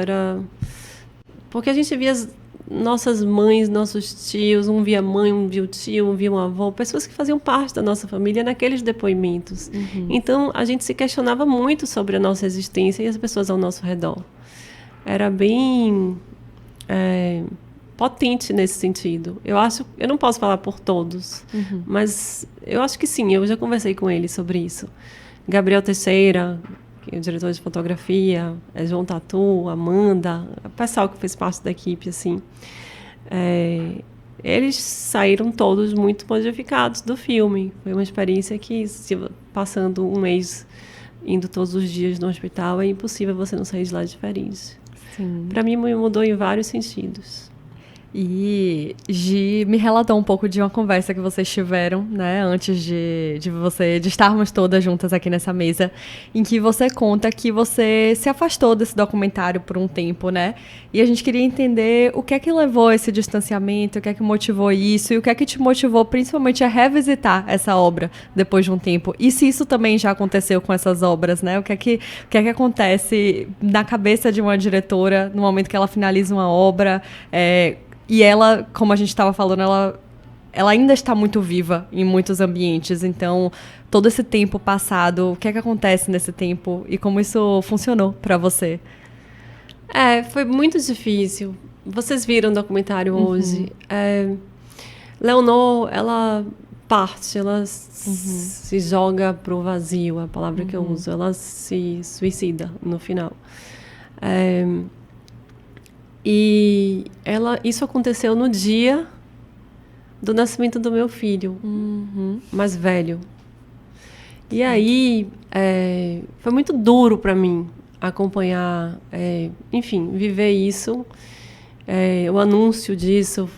porque a gente via as nossas mães, nossos tios, um via mãe, um via o tio, um via um avô, pessoas que faziam parte da nossa família naqueles depoimentos. Então a gente se questionava muito sobre a nossa existência e as pessoas ao nosso redor. Era bem potente nesse sentido. Eu não posso falar por todos, mas eu acho que sim, eu já conversei com ele sobre isso. Gabriel Teixeira, que é o diretor de fotografia, João Tatu, Amanda, o pessoal que fez parte da equipe, assim. Eles saíram todos muito modificados do filme. Foi uma experiência que, passando um mês, indo todos os dias no hospital, é impossível você não sair de lá diferente. Para mim, mudou em vários sentidos. E Gi me relatou um pouco de uma conversa que vocês tiveram, né, antes de estarmos todas juntas aqui nessa mesa, em que você conta que você se afastou desse documentário por um tempo, né? E a gente queria entender o que é que levou esse distanciamento, o que é que motivou isso e o que é que te motivou principalmente a revisitar essa obra depois de um tempo. E se isso também já aconteceu com essas obras, né? O que é que acontece na cabeça de uma diretora no momento que ela finaliza uma obra, e ela, como a gente estava falando, ela ainda está muito viva em muitos ambientes. Então, todo esse tempo passado, o que é que acontece nesse tempo e como isso funcionou para você? Foi muito difícil. Vocês viram o documentário hoje. Leonor, ela parte, ela se joga pro vazio, a palavra que eu uso. Ela se suicida no final. E isso aconteceu no dia do nascimento do meu filho, mais velho. E aí, foi muito duro para mim acompanhar, enfim, viver isso. O anúncio disso,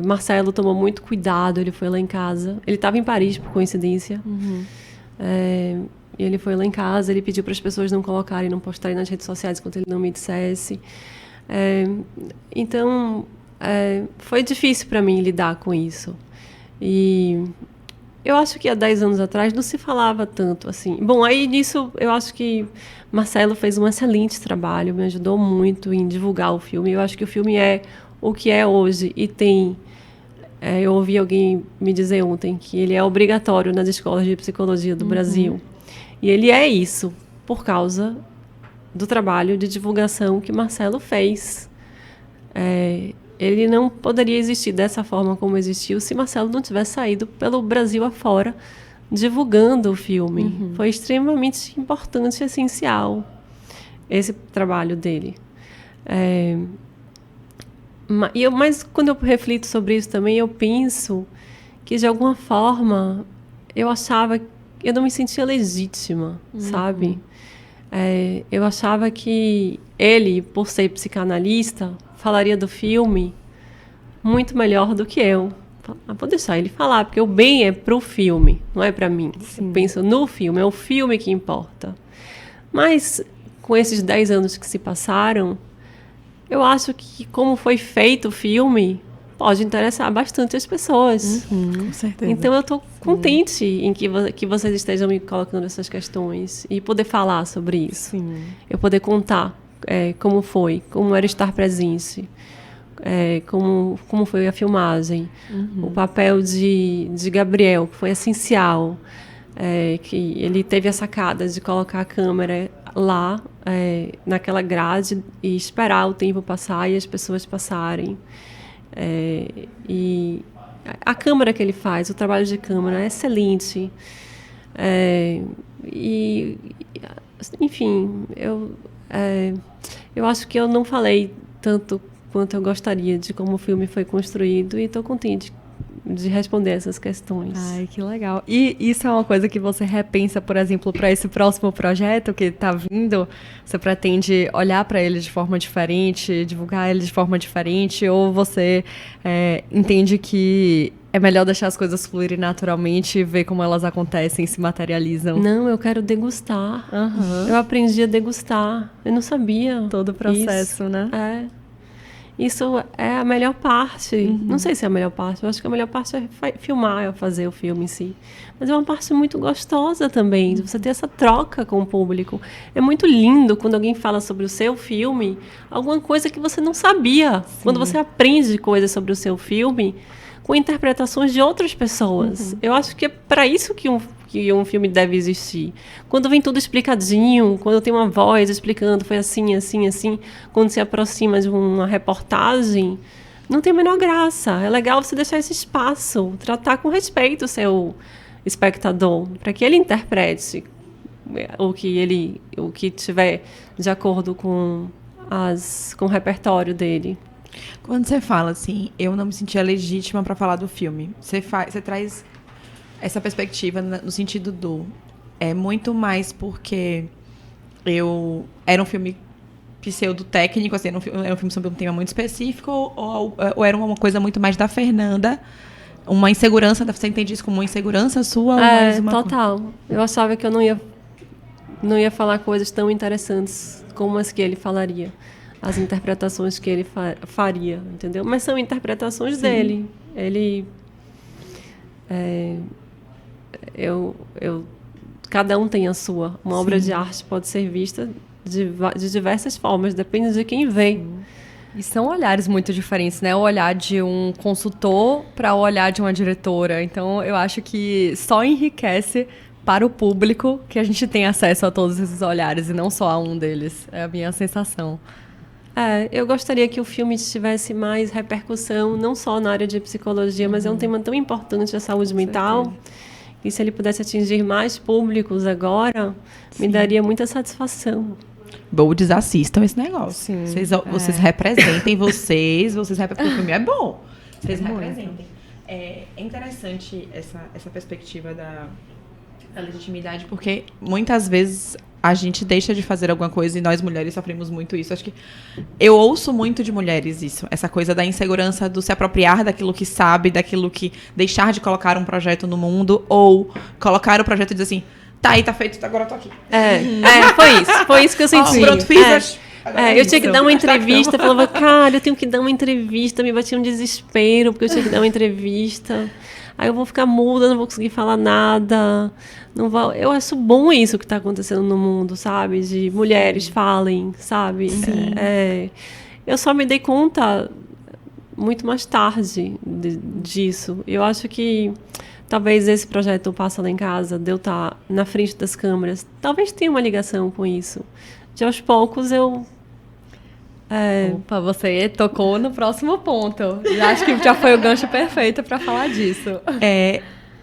Marcelo tomou muito cuidado, ele foi lá em casa. Ele estava em Paris, por coincidência. E ele foi lá em casa, ele pediu para as pessoas não colocarem, não postarem nas redes sociais enquanto ele não me dissesse. Então, foi difícil para mim lidar com isso. E eu acho que há 10 anos atrás não se falava tanto assim. Bom, aí nisso eu acho que Marcelo fez um excelente trabalho, me ajudou muito em divulgar o filme. Eu acho que o filme é o que é hoje e tem... eu ouvi alguém me dizer ontem que ele é obrigatório nas escolas de psicologia do Brasil. E ele é isso, por causa do trabalho de divulgação que Marcelo fez. Ele não poderia existir dessa forma como existiu se Marcelo não tivesse saído pelo Brasil afora divulgando o filme. Foi extremamente importante e essencial esse trabalho dele. Mas quando eu reflito sobre isso também, eu penso que, de alguma forma, eu não me sentia legítima, sabe? Eu achava que ele, por ser psicanalista, falaria do filme muito melhor do que eu. Vou deixar ele falar, porque o bem é pro filme, não é para mim. Sim. Eu penso no filme, é o filme que importa. Mas, com esses 10 anos que se passaram, eu acho que, como foi feito o filme, pode interessar bastante as pessoas. Com certeza. Então, eu estou contente em que vocês estejam me colocando essas questões e poder falar sobre isso. Sim. Eu poder contar como foi, como era estar presente, como foi a filmagem, o papel de Gabriel, que foi essencial, que ele teve a sacada de colocar a câmera lá, naquela grade, e esperar o tempo passar e as pessoas passarem. E a câmera que ele faz, o trabalho de câmera é excelente. Enfim, eu acho que eu não falei tanto quanto eu gostaria de como o filme foi construído, e estou contente de responder essas questões. Ai, que legal. E isso é uma coisa que você repensa, por exemplo, para esse próximo projeto que está vindo? Você pretende olhar para ele de forma diferente, divulgar ele de forma diferente, ou você entende que é melhor deixar as coisas fluírem naturalmente e ver como elas acontecem, se materializam? Não, eu quero degustar. Eu aprendi a degustar. Eu não sabia. Todo o processo, né? Isso é a melhor parte. Não sei se é a melhor parte. Eu acho que a melhor parte é filmar, é fazer o filme em si. Mas é uma parte muito gostosa também, de você ter essa troca com o público. É muito lindo quando alguém fala sobre o seu filme, alguma coisa que você não sabia. Sim. Quando você aprende coisas sobre o seu filme com interpretações de outras pessoas. Eu acho que é para isso que um filme deve existir. Quando vem tudo explicadinho, quando tem uma voz explicando, foi assim, assim, assim, quando se aproxima de uma reportagem, não tem a menor graça. É legal você deixar esse espaço, tratar com respeito o seu espectador, para que ele interprete o que tiver de acordo com o repertório dele. Quando você fala assim, eu não me sentia legítima para falar do filme, você traz essa perspectiva no sentido é muito mais porque era um filme pseudo-técnico, assim, era um filme sobre um tema muito específico, ou era uma coisa muito mais da Fernanda? Uma insegurança, você entende isso como uma insegurança sua? Ou mais uma total. Eu achava que eu não ia falar coisas tão interessantes como as que ele falaria. As interpretações que ele faria, entendeu? Mas são interpretações dele. Ele... cada um tem a sua. Uma obra de arte pode ser vista de diversas formas, depende de quem vê. E são olhares muito diferentes, né? O olhar de um consultor para o olhar de uma diretora. Então, eu acho que só enriquece para o público que a gente tem acesso a todos esses olhares e não só a um deles. É a minha sensação. Eu gostaria que o filme tivesse mais repercussão, não só na área de psicologia, mas é um tema tão importante, a saúde mental. E se ele pudesse atingir mais públicos agora, me daria muita satisfação. Boldes, assistam esse negócio. Vocês representem vocês representem. O filme é bom. Vocês representem. É interessante essa perspectiva da legitimidade, porque muitas vezes a gente deixa de fazer alguma coisa e nós mulheres sofremos muito isso. Acho que eu ouço muito de mulheres isso. Essa coisa da insegurança do se apropriar daquilo que sabe, daquilo que... deixar de colocar um projeto no mundo ou colocar o projeto e dizer assim, tá aí, tá feito, agora eu tô aqui. Foi isso que eu senti. Pronto, fiz. Eu tinha que dar uma entrevista, falava, cara, eu tenho que dar uma entrevista, me batia um desespero, porque eu tinha que dar uma entrevista. Aí eu vou ficar muda, não vou conseguir falar nada. Não vou... Eu acho bom isso que está acontecendo no mundo, sabe? De mulheres falem, sabe? Eu só me dei conta muito mais tarde disso. Eu acho que talvez esse projeto Passa Lá em Casa, de eu estar na frente das câmeras, talvez tenha uma ligação com isso. De aos poucos eu... Opa, você tocou no próximo ponto. Eu acho que já foi o gancho perfeito para falar disso.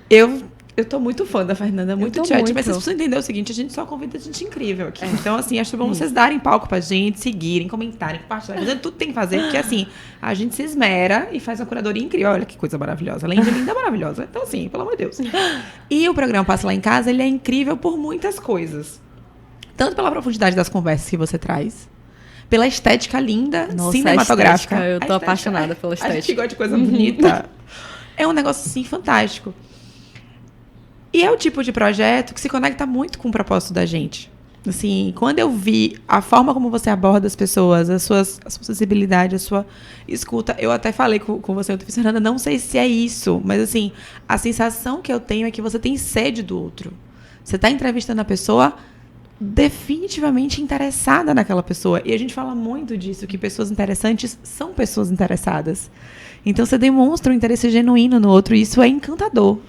Eu tô muito fã da Fernanda, muito chat, mas vocês precisam entender o seguinte, a gente só convida gente incrível aqui. Então, assim, acho bom vocês darem palco pra gente, seguirem, comentarem, compartilharem, fazendo tudo que tem que fazer, porque, assim, a gente se esmera e faz uma curadoria incrível. Olha que coisa maravilhosa. Além de linda, maravilhosa. Então, assim, pelo amor de Deus. E o programa Passa Lá em Casa, ele é incrível por muitas coisas. Tanto pela profundidade das conversas que você traz, pela estética linda, cinematográfica. Eu tô apaixonada pela estética. A gente gosta de coisa bonita. É um negócio, assim, fantástico. E é o tipo de projeto que se conecta muito com o propósito da gente. Assim, quando eu vi a forma como você aborda as pessoas, a sua sensibilidade, a sua escuta, eu até falei com você, eu disse, Fernanda, não sei se é isso, mas assim, a sensação que eu tenho é que você tem sede do outro. Você está entrevistando a pessoa definitivamente interessada naquela pessoa. E a gente fala muito disso, que pessoas interessantes são pessoas interessadas. Então, você demonstra um interesse genuíno no outro, e isso é encantador.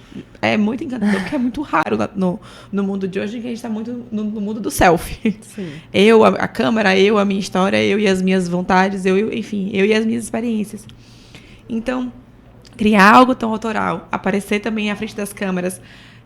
É muito encantador, porque é muito raro no mundo de hoje, que a gente está muito no mundo do selfie. Sim. Eu, a câmera, eu, a minha história, eu e as minhas vontades, enfim, eu e as minhas experiências. Então, criar algo tão autoral, aparecer também à frente das câmeras,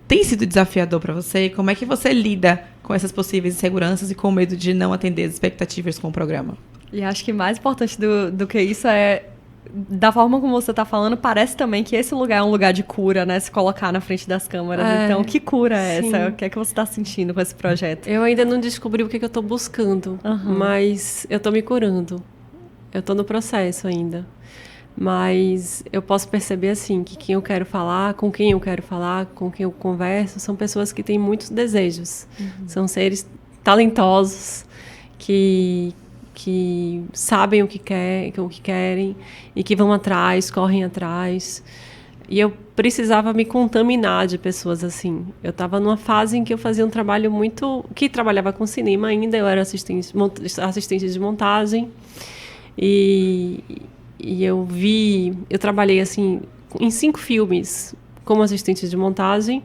tem sido desafiador para você? Como é que você lida com essas possíveis inseguranças e com o medo de não atender as expectativas com o programa? E acho que mais importante do que isso é, da forma como você está falando, parece também que esse lugar é um lugar de cura, né? Se colocar na frente das câmeras. Então, que cura é essa? O que é que você está sentindo com esse projeto? Eu ainda não descobri o que eu estou buscando, mas eu estou me curando. Eu estou no processo ainda. Mas eu posso perceber, assim, que quem eu quero falar, com quem eu quero falar, com quem eu converso, são pessoas que têm muitos desejos. São seres talentosos, que sabem o que querem e que vão atrás, correm atrás. E eu precisava me contaminar de pessoas assim. Eu estava numa fase em que eu fazia um trabalho que trabalhava com cinema ainda, eu era assistente de montagem. E eu trabalhei assim em 5 filmes como assistente de montagem,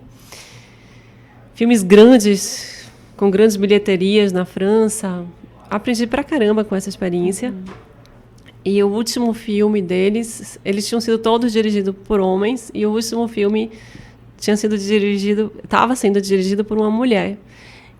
filmes grandes, com grandes bilheterias na França. Aprendi pra caramba com essa experiência. E o último filme deles, eles tinham sido todos dirigidos por homens, e o último filme estava sendo dirigido por uma mulher.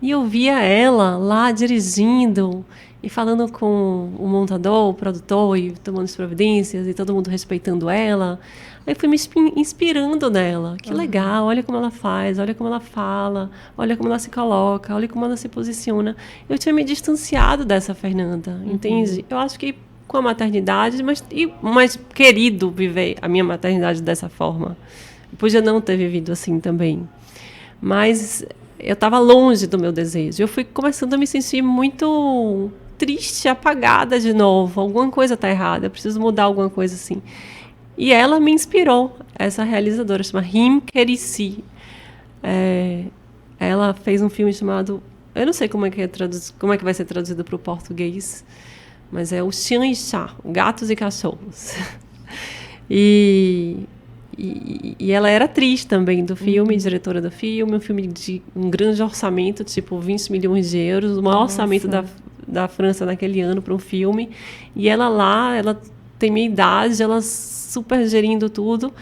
E eu via ela lá dirigindo, E falando com o montador, o produtor, e tomando as providências, e todo mundo respeitando ela, aí fui me inspirando nela. Que legal, olha como ela faz, olha como ela fala, olha como ela se coloca, olha como ela se posiciona. Eu tinha me distanciado dessa Fernanda, entende? Eu acho que com a maternidade, mas querido viver a minha maternidade dessa forma. Eu podia não ter vivido assim também. Mas eu estava longe do meu desejo. Eu fui começando a me sentir muito triste, apagada de novo. Alguma coisa está errada, eu preciso mudar alguma coisa assim. E ela me inspirou, essa realizadora, chama Him Kerisi. Ela fez um filme chamado... Eu não sei como é que vai ser traduzido para o português, mas é o Xian e Xia, Gatos e Cachorros. E ela era atriz também do filme, diretora do filme, um filme de um grande orçamento, tipo 20 milhões de euros, o maior orçamento da França naquele ano para um filme. E ela tem minha idade, ela super gerindo tudo.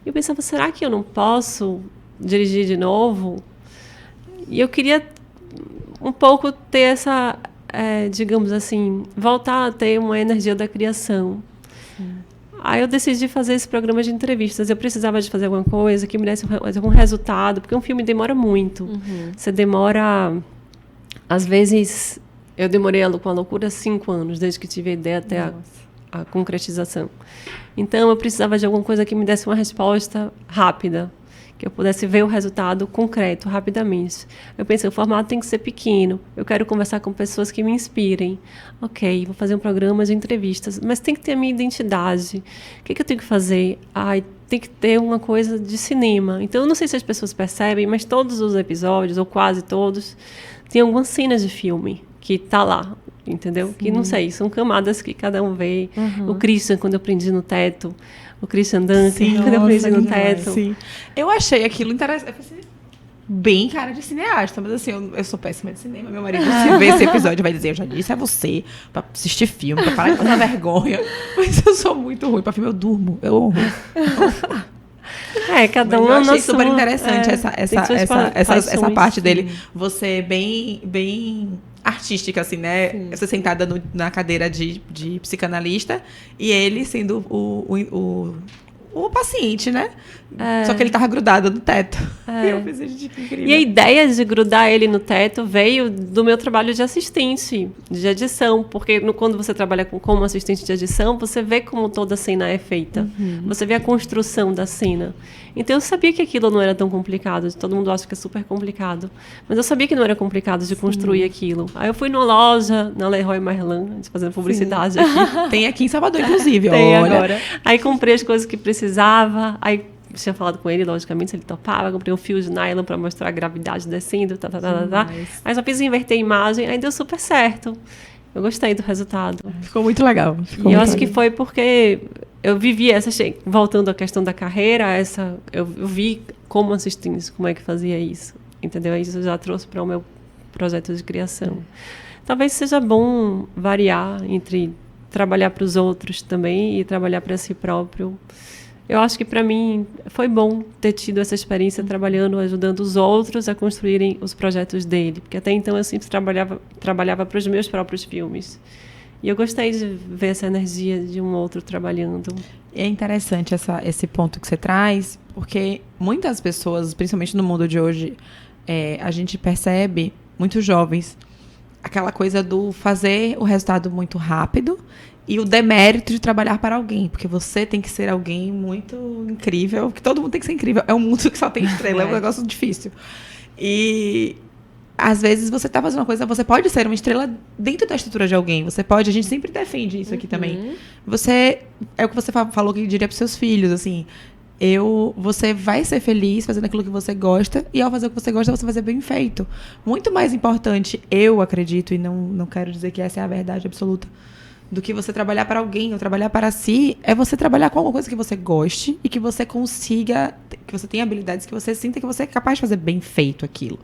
E eu pensava, será que eu não posso dirigir de novo? E eu queria um pouco ter essa, digamos assim, voltar a ter uma energia da criação. Aí eu decidi fazer esse programa de entrevistas. Eu precisava de fazer alguma coisa que me desse algum resultado, porque um filme demora muito. Você demora... Às vezes, eu demorei com a loucura 5 anos, desde que tive a ideia até a concretização. Então, eu precisava de alguma coisa que me desse uma resposta rápida, que eu pudesse ver o resultado concreto, rapidamente. Eu pensei, o formato tem que ser pequeno, eu quero conversar com pessoas que me inspirem. Ok, vou fazer um programa de entrevistas, mas tem que ter a minha identidade. O que eu tenho que fazer? Tem que ter uma coisa de cinema. Então, eu não sei se as pessoas percebem, mas todos os episódios, ou quase todos, tem algumas cenas de filme que tá lá, entendeu? Sim. Que, não sei, são camadas que cada um vê. O Christian, quando eu prendi no teto... O Christian Duncan, quando eu prendi no teto. Sim. Eu achei aquilo interessante. Bem cara de cineasta, mas assim, eu sou péssima de cinema. Meu marido, se ver esse episódio, vai dizer, eu já disse a você pra assistir filme, pra parar de passar vergonha. Mas eu sou muito ruim. Pra filme eu durmo, eu honro. Cada um eu achei super interessante essa parte sim. dele. Você bem artística, assim, né? Sim. Você sentada na cadeira de psicanalista e ele sendo o paciente, né? Só que ele tava grudado no teto. Eu pensei, gente, que incrível. E a ideia de grudar ele no teto veio do meu trabalho de assistente, de edição, porque quando você trabalha como assistente de edição, você vê como toda a cena é feita. Você vê a construção da cena. Então, eu sabia que aquilo não era tão complicado. Todo mundo acha que é super complicado. Mas eu sabia que não era complicado de construir aquilo. Aí eu fui numa loja, na Leroy Merlin, fazendo publicidade aqui. Tem aqui em Salvador, inclusive. Tem agora. Aí comprei as coisas que precisava. Aí tinha falado com ele, logicamente, se ele topava. Comprei um fio de nylon para mostrar a gravidade descendo. Aí só fiz inverter a imagem. Aí deu super certo. Eu gostei do resultado. Ficou muito legal. Eu acho que foi porque... Eu vivi voltando à questão da carreira, eu vi como assistente, como é que fazia isso, entendeu? Isso eu já trouxe para o meu projeto de criação. Talvez seja bom variar entre trabalhar para os outros também e trabalhar para si próprio. Eu acho que para mim foi bom ter tido essa experiência trabalhando, ajudando os outros a construírem os projetos dele, porque até então eu sempre trabalhava para os meus próprios filmes. E eu gostei de ver essa energia de um outro trabalhando. É interessante esse ponto que você traz, porque muitas pessoas, principalmente no mundo de hoje, a gente percebe, muitos jovens, aquela coisa do fazer o resultado muito rápido e o demérito de trabalhar para alguém, porque você tem que ser alguém muito incrível, porque todo mundo tem que ser incrível. É um mundo que só tem estrela, é um negócio difícil. E... às vezes você está fazendo uma coisa, você pode ser uma estrela dentro da estrutura de alguém. Você pode, a gente sempre defende isso aqui também. É o que você falou que diria para os seus filhos, assim, você vai ser feliz fazendo aquilo que você gosta, e ao fazer o que você gosta, você vai fazer bem feito. Muito mais importante, eu acredito, e não quero dizer que essa é a verdade absoluta, do que você trabalhar para alguém ou trabalhar para si, é você trabalhar com alguma coisa que você goste e que você consiga, que você tenha habilidades, que você sinta que você é capaz de fazer bem feito aquilo.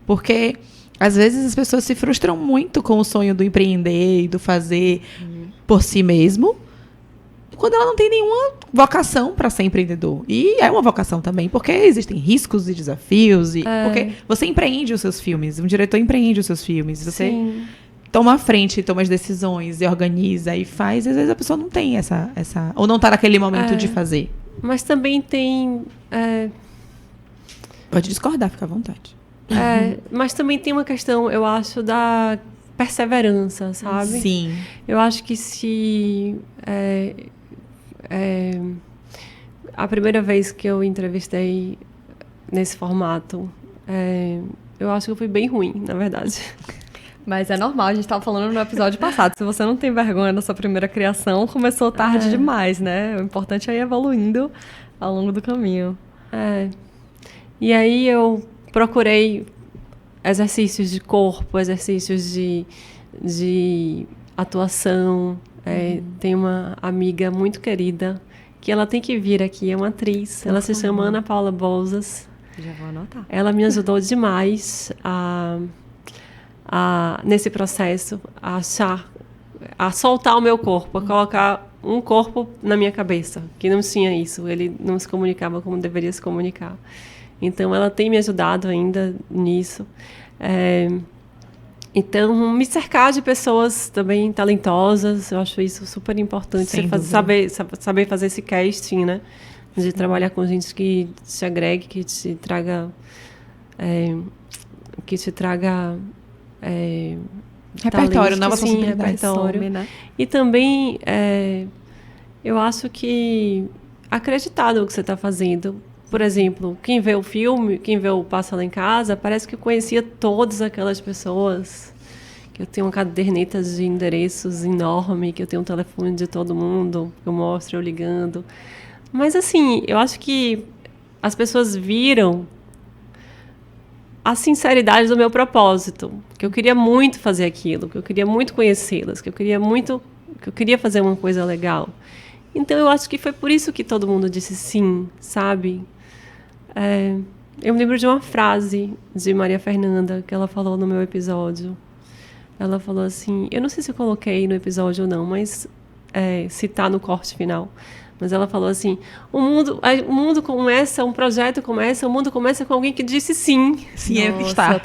Porque, às vezes, as pessoas se frustram muito com o sonho do empreender e do fazer por si mesmo, quando ela não tem nenhuma vocação para ser empreendedor. E é uma vocação também, porque existem riscos e desafios. Porque você empreende os seus filmes, um diretor empreende os seus filmes. Você toma a frente, toma as decisões e organiza e faz, às vezes a pessoa não tem essa ou não tá naquele momento de fazer. Mas também tem... Pode discordar, fica à vontade. Mas também tem uma questão, eu acho, da perseverança, sabe? Sim. Eu acho que se... a primeira vez que eu entrevistei nesse formato, eu acho que eu fui bem ruim, na verdade. Mas é normal, a gente estava falando no episódio passado. Se você não tem vergonha da sua primeira criação, começou tarde demais, né? O importante é ir evoluindo ao longo do caminho. E aí eu procurei exercícios de corpo, exercícios de atuação. Tem uma amiga muito querida que ela tem que vir aqui, é uma atriz. Ela se chama Ana Paula Bolzas. Já vou anotar. Ela me ajudou demais nesse processo, a soltar o meu corpo, a colocar um corpo na minha cabeça, que não tinha isso, ele não se comunicava como deveria se comunicar. Então, ela tem me ajudado ainda nisso. Então, me cercar de pessoas também talentosas, eu acho isso super importante, saber fazer esse casting, né? De trabalhar com gente que te agregue, que te traga... repertório, novas possibilidades. Repertório. Né? E também, eu acho que acreditar no que você está fazendo. Por exemplo, quem vê o filme, quem vê o Passa Lá em Casa, parece que eu conhecia todas aquelas pessoas. Que eu tenho uma caderneta de endereços enorme, que eu tenho um telefone de todo mundo, que eu mostro eu ligando. Mas, assim, eu acho que as pessoas viram a sinceridade do meu propósito, que eu queria muito fazer aquilo, que eu queria muito conhecê-las, que eu queria fazer uma coisa legal. Então, eu acho que foi por isso que todo mundo disse sim, sabe? Eu me lembro de uma frase de Maria Fernanda, que ela falou no meu episódio. Ela falou assim, eu não sei se eu coloquei no episódio ou não, mas se tá no corte final. Mas ela falou assim, o mundo começa, um projeto começa, o mundo começa com alguém que disse sim. Sim, está.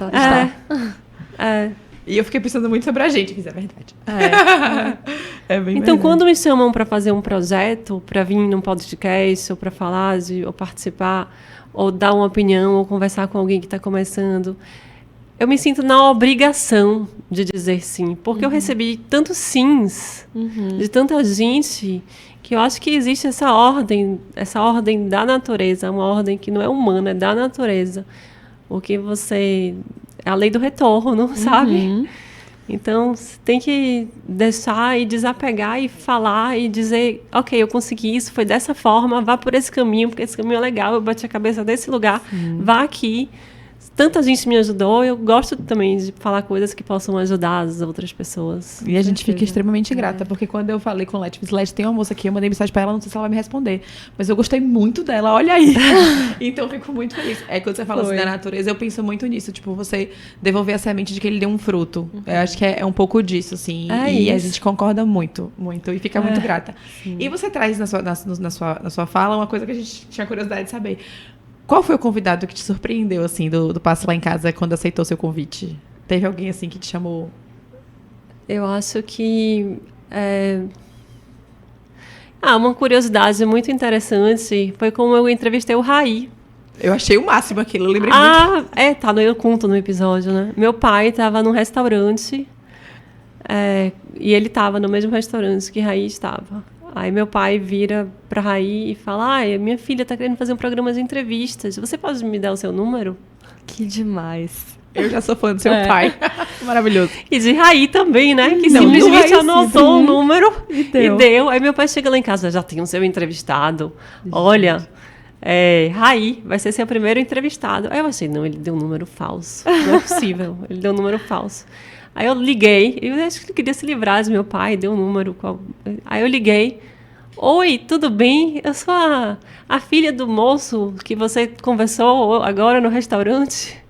E eu fiquei pensando muito sobre a gente, que isso é verdade. Bem então, verdade. Quando me chamam para fazer um projeto, para vir num podcast, ou para falar, ou participar, ou dar uma opinião, ou conversar com alguém que está começando, eu me sinto na obrigação de dizer sim. Porque eu recebi tantos sims de tanta gente, que eu acho que existe essa ordem da natureza, uma ordem que não é humana, é da natureza. O que você... É a lei do retorno, sabe? Então, você tem que deixar e desapegar e falar e dizer, ok, eu consegui isso, foi dessa forma, vá por esse caminho, porque esse caminho é legal, eu bati a cabeça desse lugar, vá aqui. Tanta gente me ajudou, eu gosto também de falar coisas que possam ajudar as outras pessoas. E a gente fica extremamente grata, porque quando eu falei com Leti, Leti, tem uma moça aqui, eu mandei mensagem pra ela, não sei se ela vai me responder, mas eu gostei muito dela, olha aí. Então, eu fico muito feliz. Quando você fala assim da natureza, eu penso muito nisso, tipo, você devolver a semente de que ele deu um fruto. Eu acho que é um pouco disso, assim, e a gente concorda muito, muito, e fica muito grata. Sim. E você traz na sua fala uma coisa que a gente tinha curiosidade de saber. Qual foi o convidado que te surpreendeu, assim, do Passa Lá em Casa, quando aceitou seu convite? Teve alguém, assim, que te chamou? Eu acho que... uma curiosidade muito interessante foi como eu entrevistei o Raí. Eu achei o máximo aquilo, eu lembrei muito. Eu conto no episódio, né? Meu pai estava num restaurante, e ele estava no mesmo restaurante que Raí estava. Aí meu pai vira pra Raí e fala, minha filha tá querendo fazer um programa de entrevistas, você pode me dar o seu número? Que demais. Eu já sou fã do seu pai. Maravilhoso. E de Raí também, né? Que simplesmente anotou o número e deu. Aí meu pai chega lá em casa, já tem o seu entrevistado. Olha, Raí vai ser seu primeiro entrevistado. Aí eu achei, não, ele deu um número falso. Não é possível, ele deu um número falso. Aí eu liguei, eu acho que ele queria se livrar de meu pai, deu um número. Aí eu liguei. Oi, tudo bem? Eu sou a filha do moço que você conversou agora no restaurante.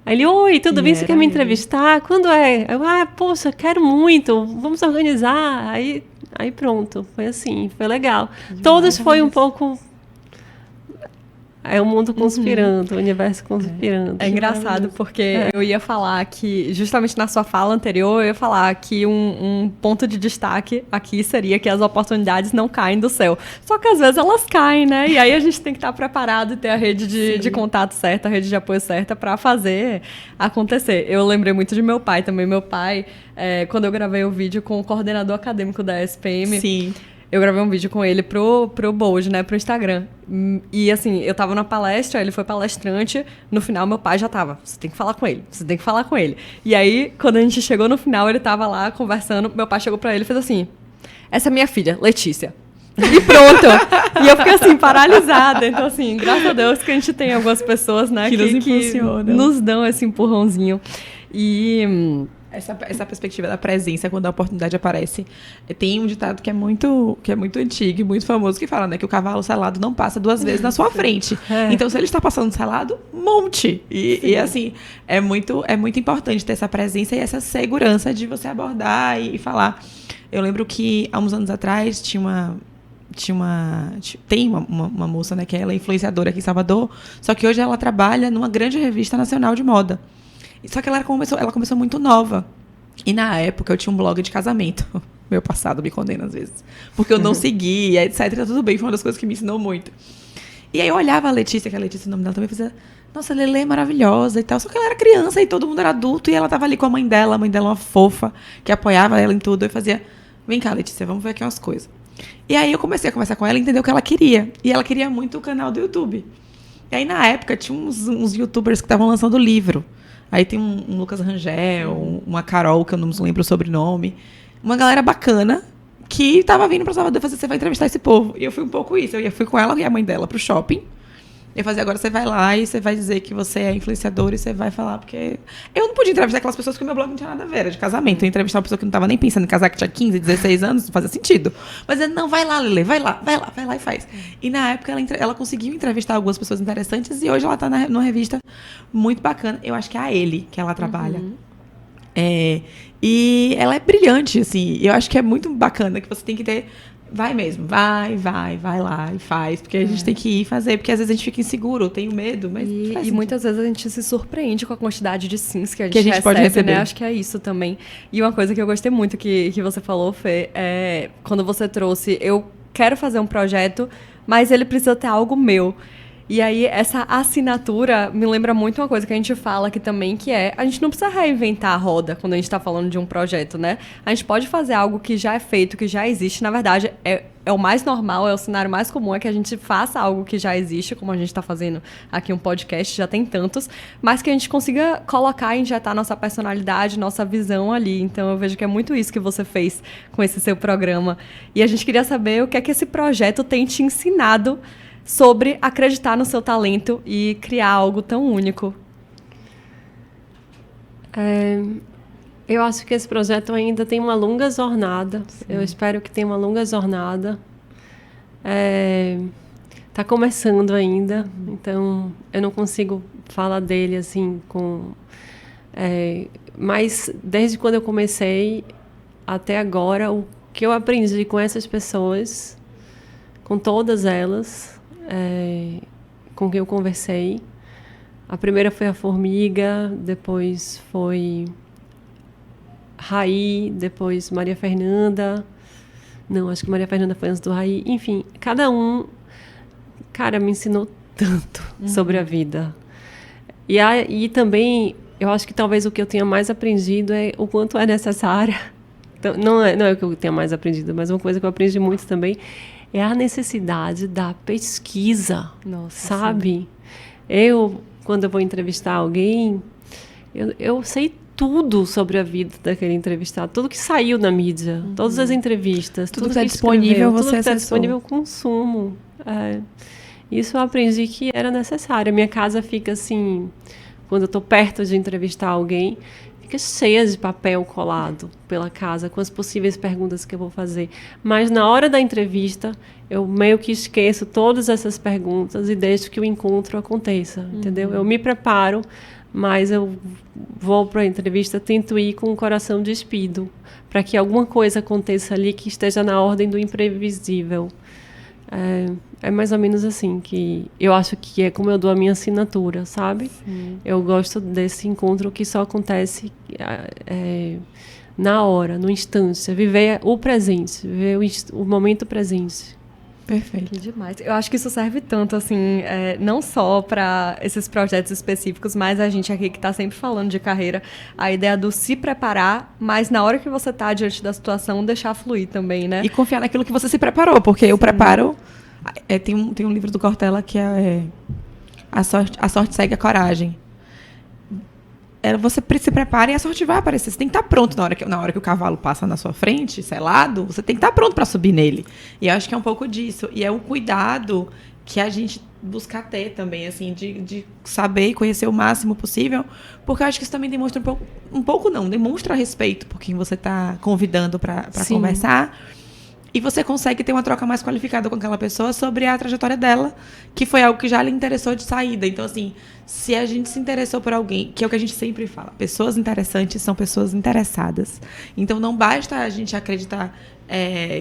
Aí ele, oi, tudo bem? Você quer me entrevistar? Quando é? Eu, poxa, quero muito, vamos organizar. Aí Aí pronto, foi assim, foi legal. Todos foi um pouco É o mundo conspirando, o universo conspirando. É engraçado porque eu ia falar que, justamente na sua fala anterior, eu ia falar que um ponto de destaque aqui seria que as oportunidades não caem do céu. Só que às vezes elas caem, né? E aí a gente tem que estar preparado e ter a rede de contato certa, a rede de apoio certa para fazer acontecer. Eu lembrei muito de meu pai também. Meu pai, quando eu gravei o vídeo com o coordenador acadêmico da SPM... Sim. Eu gravei um vídeo com ele pro Bold, né, pro Instagram. E assim, eu tava na palestra, ele foi palestrante, no final meu pai já tava, você tem que falar com ele, você tem que falar com ele. E aí, quando a gente chegou no final, ele tava lá conversando, meu pai chegou pra ele e fez assim, essa é minha filha, Letícia. E pronto! E eu fiquei assim, paralisada. Então assim, graças a Deus que a gente tem algumas pessoas, né, que nos dão esse empurrãozinho. E... Essa perspectiva da presença, quando a oportunidade aparece. Tem um ditado que é muito antigo e muito famoso, que fala, né, que o cavalo selado não passa 2 vezes na sua frente. Então, se ele está passando selado, monte. E assim, é muito importante ter essa presença e essa segurança de você abordar e falar. Eu lembro que, há uns anos atrás, tem uma moça, né, que ela é influenciadora aqui em Salvador, só que hoje ela trabalha numa grande revista nacional de moda. Só que ela começou muito nova. E na época eu tinha um blog de casamento. Meu passado me condena às vezes. Porque eu não seguia, etc. Tudo bem, foi uma das coisas que me ensinou muito. E aí eu olhava a Letícia, que a Letícia, o nome dela também, e fazia, nossa, a Lelê é maravilhosa e tal. Só que ela era criança e todo mundo era adulto. E ela tava ali com a mãe dela uma fofa, que apoiava ela em tudo. Eu fazia, vem cá, Letícia, vamos ver aqui umas coisas. E aí eu comecei a conversar com ela e entender o que ela queria. E ela queria muito o canal do YouTube. E aí na época tinha uns youtubers que estavam lançando livro. Aí tem um Lucas Rangel, uma Carol, que eu não me lembro o sobrenome. Uma galera bacana que tava vindo pra Salvador fazer, você vai entrevistar esse povo. E eu fui um pouco isso. Eu fui com ela e a mãe dela pro shopping. Eu fazia, agora você vai lá e você vai dizer que você é influenciador e você vai falar, porque... Eu não podia entrevistar aquelas pessoas porque o meu blog não tinha nada a ver, era de casamento. Eu ia entrevistar uma pessoa que não tava nem pensando em casar, que tinha 15, 16 anos, não fazia sentido. Mas eu, não, vai lá, Lelê, vai lá e faz. E na época ela conseguiu entrevistar algumas pessoas interessantes e hoje ela tá numa revista muito bacana. Eu acho que é a Ele que ela trabalha. E ela é brilhante, assim. Eu acho que é muito bacana, que você tem que ter... Vai mesmo, vai lá e faz. Porque a gente tem que ir fazer, porque às vezes a gente fica inseguro, tenho medo, mas... E muitas vezes a gente se surpreende com a quantidade de sims que a gente recebe, pode receber, né? Acho que é isso também. E uma coisa que eu gostei muito que você falou, Fê, é quando você trouxe, eu quero fazer um projeto, mas ele precisa ter algo meu. E aí, essa assinatura me lembra muito uma coisa que a gente fala aqui também, que é, a gente não precisa reinventar a roda quando a gente está falando de um projeto, né? A gente pode fazer algo que já é feito, que já existe. Na verdade, é o mais normal, é o cenário mais comum, é que a gente faça algo que já existe, como a gente está fazendo aqui um podcast, já tem tantos, mas que a gente consiga colocar e injetar nossa personalidade, nossa visão ali. Então, eu vejo que é muito isso que você fez com esse seu programa. E a gente queria saber o que é que esse projeto tem te ensinado sobre acreditar no seu talento e criar algo tão único. Eu acho que esse projeto ainda tem uma longa jornada. Sim. Eu espero que tenha uma longa jornada. Tá começando ainda, então eu não consigo falar dele assim mas desde quando eu comecei até agora, o que eu aprendi com essas pessoas, com todas elas, com quem eu conversei. A primeira foi a Formiga, depois foi Raí, depois Maria Fernanda. Não, acho que Maria Fernanda foi antes do Raí. Enfim, cada um, cara, me ensinou tanto sobre a vida. E também, eu acho que talvez o que eu tenha mais aprendido é o quanto é necessária. Então, não é o que eu tenha mais aprendido, mas uma coisa que eu aprendi muito também é a necessidade da pesquisa. Nossa, sabe? Sim. Quando eu vou entrevistar alguém, eu sei tudo sobre a vida daquele entrevistado, tudo que saiu na mídia, todas as entrevistas, tudo que está disponível, tudo que está disponível, eu consumo. Isso eu aprendi que era necessário. A minha casa fica assim, quando eu estou perto de entrevistar alguém, fica cheia de papel colado pela casa, com as possíveis perguntas que eu vou fazer. Mas na hora da entrevista, eu meio que esqueço todas essas perguntas e deixo que o encontro aconteça, entendeu? Eu me preparo, mas eu vou para a entrevista, tento ir com o coração despido, para que alguma coisa aconteça ali que esteja na ordem do imprevisível. É mais ou menos assim, que eu acho que é como eu dou a minha assinatura, sabe? Sim. Eu gosto desse encontro que só acontece na hora, no instante. Viver o presente, viver o momento presente. Perfeito. Que demais. Eu acho que isso serve tanto, assim, não só para esses projetos específicos, mas a gente aqui que está sempre falando de carreira, a ideia do se preparar, mas na hora que você está diante da situação, deixar fluir também, né? E confiar naquilo que você se preparou, porque o preparo... tem um livro do Cortella que é a sorte segue a coragem. Você se prepara e a sorte vai aparecer. Você tem que estar pronto na hora que o cavalo passa na sua frente, selado, você tem que estar pronto para subir nele. E eu acho que é um pouco disso. E é um cuidado que a gente busca ter também, assim, de saber e conhecer o máximo possível, porque eu acho que isso também demonstra demonstra respeito por quem você está convidando para conversar. E você consegue ter uma troca mais qualificada com aquela pessoa sobre a trajetória dela, que foi algo que já lhe interessou de saída. Então, assim, se a gente se interessou por alguém, que é o que a gente sempre fala, pessoas interessantes são pessoas interessadas. Então, não basta a gente acreditar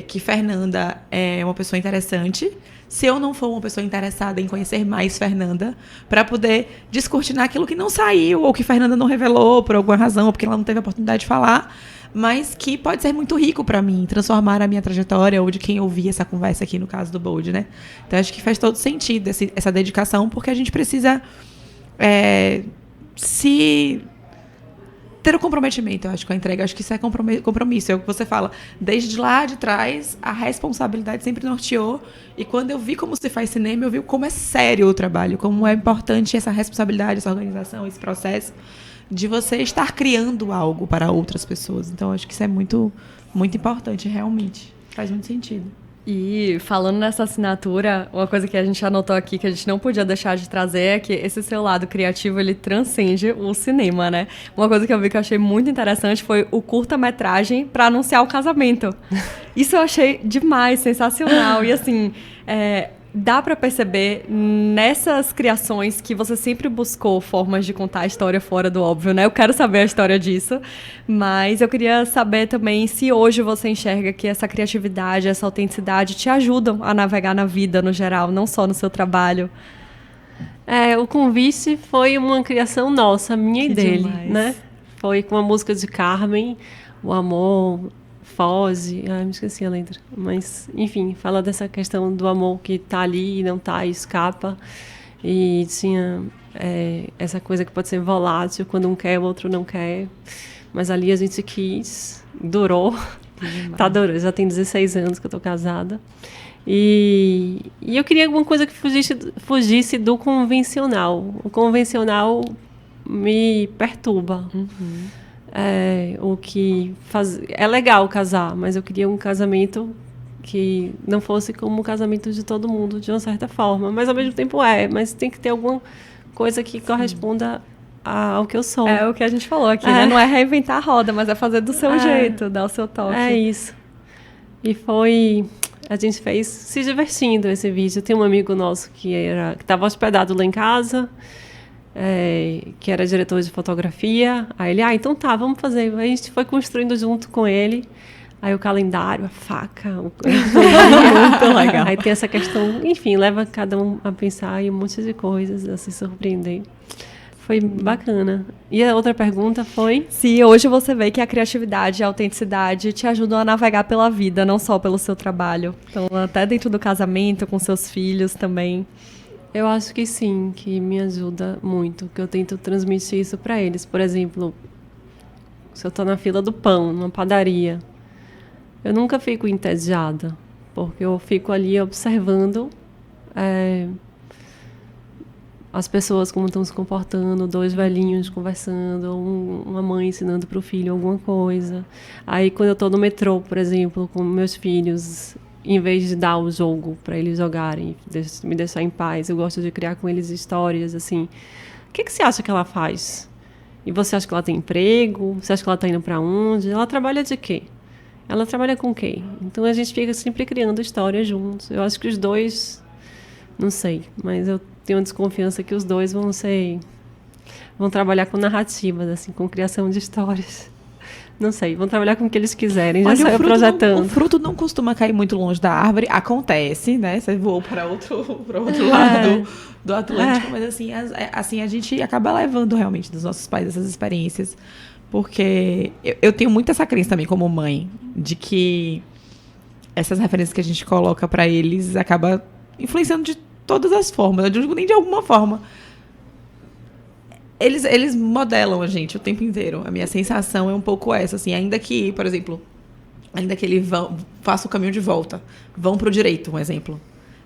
que Fernanda é uma pessoa interessante, se eu não for uma pessoa interessada em conhecer mais Fernanda, para poder descortinar aquilo que não saiu, ou que Fernanda não revelou por alguma razão, ou porque ela não teve a oportunidade de falar, mas que pode ser muito rico para mim, transformar a minha trajetória ou de quem ouvir essa conversa aqui no caso do Bold, né? Então, acho que faz todo sentido essa dedicação, porque a gente precisa se ter o comprometimento, eu acho, com a entrega. Acho que isso é compromisso. É o que você fala. Desde lá de trás, a responsabilidade sempre norteou. E quando eu vi como se faz cinema, eu vi como é sério o trabalho, como é importante essa responsabilidade, essa organização, esse processo de você estar criando algo para outras pessoas. Então, acho que isso é muito, muito importante, realmente. Faz muito sentido. E falando nessa assinatura, uma coisa que a gente anotou aqui, que a gente não podia deixar de trazer, é que esse seu lado criativo, ele transcende o cinema, né? Uma coisa que eu vi que eu achei muito interessante foi o curta-metragem para anunciar o casamento. Isso eu achei demais, sensacional. E assim, dá para perceber nessas criações que você sempre buscou formas de contar a história fora do óbvio, né? Eu quero saber a história disso, mas eu queria saber também se hoje você enxerga que essa criatividade, essa autenticidade te ajudam a navegar na vida no geral, não só no seu trabalho. O convite foi uma criação nossa, minha e dele, né? Foi com a música de Carmen, O Amor... Foze, me esqueci a letra, mas enfim, fala dessa questão do amor que tá ali e não tá, e escapa, e tinha essa coisa que pode ser volátil, quando um quer, o outro não quer, mas ali a gente quis, durou, durou, já tem 16 anos que eu tô casada, e eu queria alguma coisa que fugisse do convencional. O convencional me perturba. É legal casar, mas eu queria um casamento que não fosse como o casamento de todo mundo, de uma certa forma, mas ao mesmo tempo mas tem que ter alguma coisa que corresponda ao que eu sou. É o que a gente falou aqui, né? Não é reinventar a roda, mas é fazer do seu jeito, dar o seu toque. É isso. E a gente fez se divertindo esse vídeo. Tem um amigo nosso que estava hospedado lá em casa, que era diretor de fotografia. Aí ele, então tá, vamos fazer. Aí a gente foi construindo junto com ele. Aí o calendário, a faca, muito legal. Aí tem essa questão, enfim, leva cada um a pensar em um monte de coisas, a se surpreender. Foi bacana. E a outra pergunta foi? Se hoje você vê que a criatividade e a autenticidade te ajudam a navegar pela vida, não só pelo seu trabalho. Então, até dentro do casamento, com seus filhos também. Eu acho que sim, que me ajuda muito, que eu tento transmitir isso para eles. Por exemplo, se eu estou na fila do pão, numa padaria, eu nunca fico entediada, porque eu fico ali observando as pessoas como estão se comportando, dois velhinhos conversando, uma mãe ensinando para o filho alguma coisa. Aí, quando eu estou no metrô, por exemplo, com meus filhos, em vez de dar o jogo para eles jogarem, me deixar em paz, eu gosto de criar com eles histórias, assim. O que você acha que ela faz? E você acha que ela tem emprego? Você acha que ela está indo para onde? Ela trabalha de quê? Ela trabalha com quem? Então, a gente fica sempre criando histórias juntos. Eu acho que os dois... Não sei, mas eu tenho uma desconfiança que os dois vão trabalhar com narrativas, assim, com criação de histórias. Não sei, vão trabalhar com o que eles quiserem. Já Olha, saiu projetando. O fruto não costuma cair muito longe da árvore. Acontece, né? Você voou para outro lado do Atlântico. Mas assim, a gente acaba levando realmente dos nossos pais essas experiências. Porque eu tenho muito essa crença também como mãe, de que essas referências que a gente coloca para eles acaba influenciando de todas as formas. Eu não digo nem de alguma forma. Eles modelam a gente o tempo inteiro. A minha sensação é um pouco essa, assim, ainda que, por exemplo, eles façam o caminho de volta, vão para o direito, um exemplo.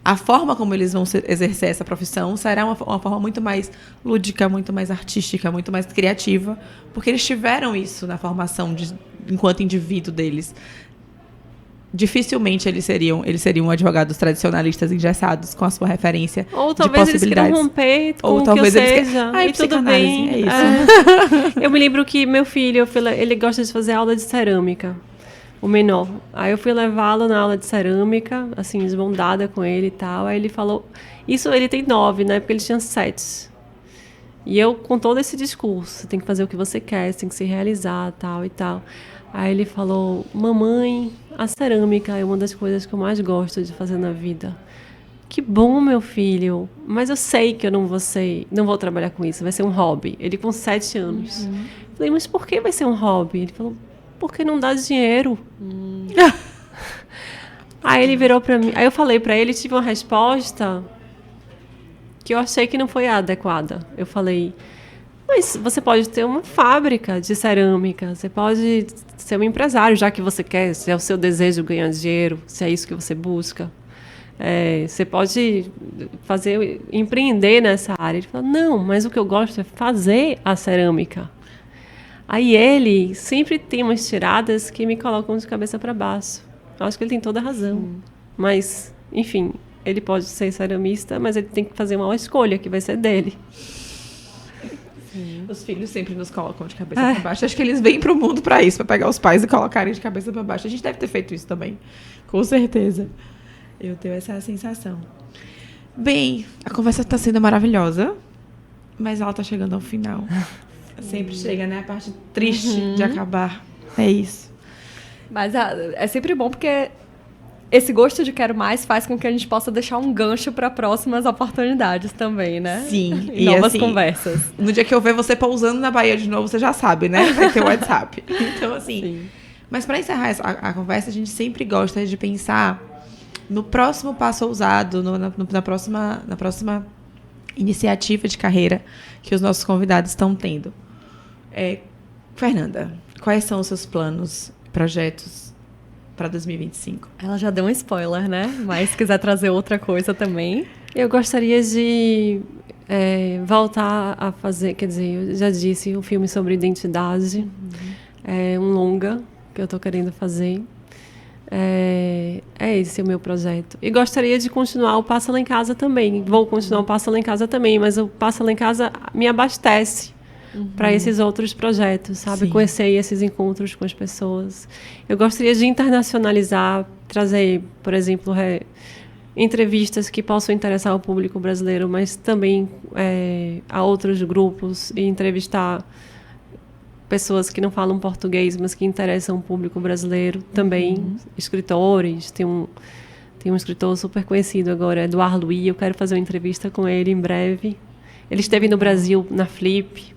A forma como eles vão exercer essa profissão será uma forma muito mais lúdica, muito mais artística, muito mais criativa, porque eles tiveram isso na formação enquanto indivíduo deles. Dificilmente eles seriam advogados tradicionalistas engessados com a sua referência ou de talvez eles queiram possibilidades. romper com Ou o que talvez eu eles seja. Ai, e tudo bem. é isso. Eu me lembro que meu filho, ele gosta de fazer aula de cerâmica, o menor. Aí eu fui levá-lo na aula de cerâmica, assim, desbondada com ele e tal. Aí ele falou... Isso ele tem 9, né? Porque ele tinha 7. E eu, com todo esse discurso, você tem que fazer o que você quer, você tem que se realizar, tal e tal. Aí ele falou, mamãe, a cerâmica é uma das coisas que eu mais gosto de fazer na vida. Que bom, meu filho, mas eu sei que eu não vou trabalhar com isso, vai ser um hobby. Ele com 7 anos. Eu falei, mas por que vai ser um hobby? Ele falou, porque não dá dinheiro. Aí ele virou pra mim, aí eu falei pra ele, tive uma resposta que eu achei que não foi a adequada. Eu falei... Mas você pode ter uma fábrica de cerâmica, você pode ser um empresário, já que você quer, se é o seu desejo ganhar dinheiro, se é isso que você busca. Você pode empreender nessa área. Ele falou, não, mas o que eu gosto é fazer a cerâmica. Aí ele sempre tem umas tiradas que me colocam de cabeça para baixo. Eu acho que ele tem toda a razão. Mas, enfim, ele pode ser ceramista, mas ele tem que fazer uma escolha que vai ser dele. Os filhos sempre nos colocam de cabeça para baixo. Acho que eles vêm pro mundo para isso, para pegar os pais e colocarem de cabeça para baixo. A gente deve ter feito isso também, com certeza. Eu tenho essa sensação. Bem, a conversa está sendo maravilhosa, mas ela está chegando ao final. Sempre chega, né? A parte triste de acabar. É isso. Mas é sempre bom porque esse gosto de quero mais faz com que a gente possa deixar um gancho para próximas oportunidades também, né? Sim. E novas conversas. No dia que eu ver você pousando na Bahia de novo, você já sabe, né? Vai ter o WhatsApp. Então, assim... Sim. Mas para encerrar a conversa, a gente sempre gosta de pensar no próximo passo ousado, na próxima iniciativa de carreira que os nossos convidados estão tendo. Fernanda, quais são os seus planos, projetos para 2025? Ela já deu um spoiler, né? Mas se quiser trazer outra coisa também. Eu gostaria de voltar a fazer, quer dizer, eu já disse, um filme sobre identidade, um longa que eu estou querendo fazer. Esse é o meu projeto. E gostaria de continuar o Passa Lá em Casa também. Vou continuar o Passa Lá em Casa também, mas o Passa Lá em Casa me abastece para esses outros projetos, sabe? Sim. Conhecer esses encontros com as pessoas. Eu gostaria de internacionalizar, trazer, por exemplo, entrevistas que possam interessar o público brasileiro, mas também a outros grupos, e entrevistar pessoas que não falam português, mas que interessam o público brasileiro também, escritores. Tem um escritor super conhecido agora, Eduardo Louis, eu quero fazer uma entrevista com ele em breve. Ele esteve no Brasil, na Flip.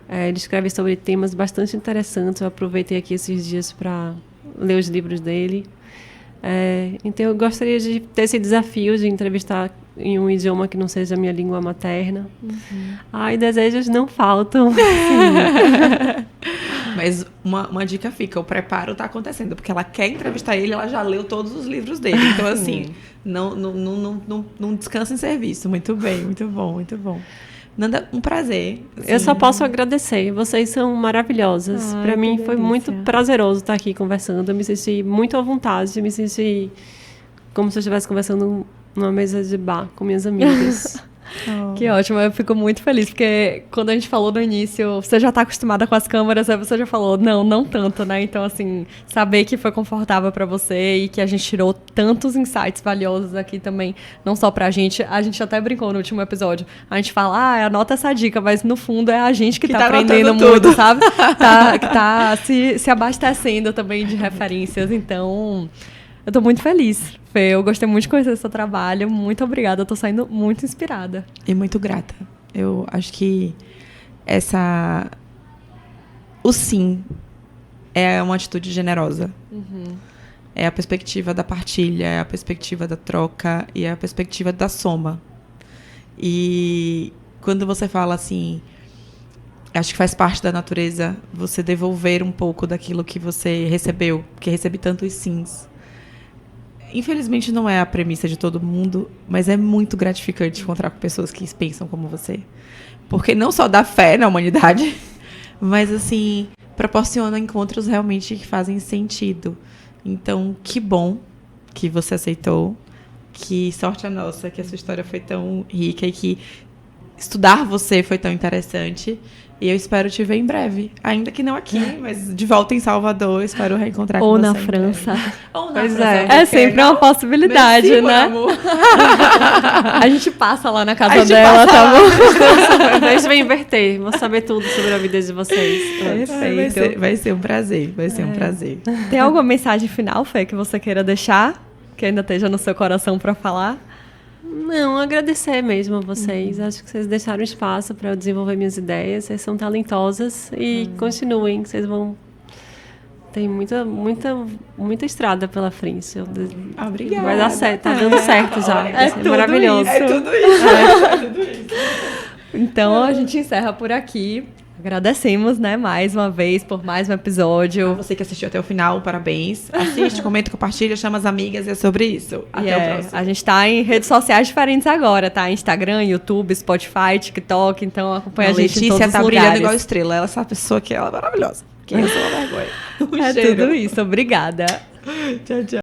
Ele escreve sobre temas bastante interessantes. Eu aproveitei aqui esses dias para ler os livros dele. Então, eu gostaria de ter esse desafio de entrevistar em um idioma que não seja a minha língua materna. Ai, desejos não faltam. Mas uma dica fica, o preparo está acontecendo, porque ela quer entrevistar ele, ela já leu todos os livros dele. Então, assim, não descansa em serviço. Muito bem, muito bom, muito bom. Nanda, um prazer. Assim. Eu só posso agradecer. Vocês são maravilhosas. Para mim foi muito prazeroso estar aqui conversando. Eu me senti muito à vontade. Me senti como se eu estivesse conversando numa mesa de bar com minhas amigas. Que ótimo, eu fico muito feliz, porque quando a gente falou no início, você já tá acostumada com as câmeras, aí você já falou, não tanto, né? Então, assim, saber que foi confortável pra você e que a gente tirou tantos insights valiosos aqui também, não só pra gente, a gente até brincou no último episódio, a gente fala, anota essa dica, mas no fundo é a gente que tá aprendendo muito, sabe? Que tá se abastecendo também de referências, então... Eu tô muito feliz, Fê. Eu gostei muito de conhecer seu trabalho. Muito obrigada. Eu tô saindo muito inspirada. E muito grata. Eu acho que o sim é uma atitude generosa. Uhum. É a perspectiva da partilha, é a perspectiva da troca e é a perspectiva da soma. E quando você fala assim, acho que faz parte da natureza você devolver um pouco daquilo que você recebeu, porque recebi tantos sims. Infelizmente não é a premissa de todo mundo, mas é muito gratificante encontrar com pessoas que pensam como você. Porque não só dá fé na humanidade, mas assim, proporciona encontros realmente que fazem sentido. Então, que bom que você aceitou, que sorte a nossa, que a sua história foi tão rica e que estudar você foi tão interessante. E eu espero te ver em breve. Ainda que não aqui, mas de volta em Salvador. Eu espero reencontrar com você. Ou na França. Ou na Pois França. É sempre uma possibilidade, Merci, né? meu amor. A gente passa lá na casa dela, tá bom? A gente vai inverter. Vou saber tudo sobre a vida de vocês. Perfeito. Vai ser um prazer. Vai ser um prazer. Tem alguma mensagem final, Fê, que você queira deixar? Que ainda esteja no seu coração pra falar? Não, agradecer mesmo a vocês. Acho que vocês deixaram espaço para eu desenvolver minhas ideias. Vocês são talentosas e continuem. Vocês vão... Tem muita estrada pela frente. Obrigada. Vai dar certo. Tá dando certo já. É maravilhoso. É tudo isso. É tudo isso. Então, a gente encerra por aqui. Agradecemos, né, mais uma vez por mais um episódio. A você que assistiu até o final, parabéns. Assiste, comenta, compartilha, chama as amigas e é sobre isso. Até o próximo. A gente tá em redes sociais diferentes agora, tá? Instagram, YouTube, Spotify, TikTok, então acompanha a gente em todos os tá lugares. brilhando igual estrela. Ela é essa pessoa que ela é maravilhosa. Que eu sou uma vergonha. É tudo isso. Obrigada. Tchau, tchau.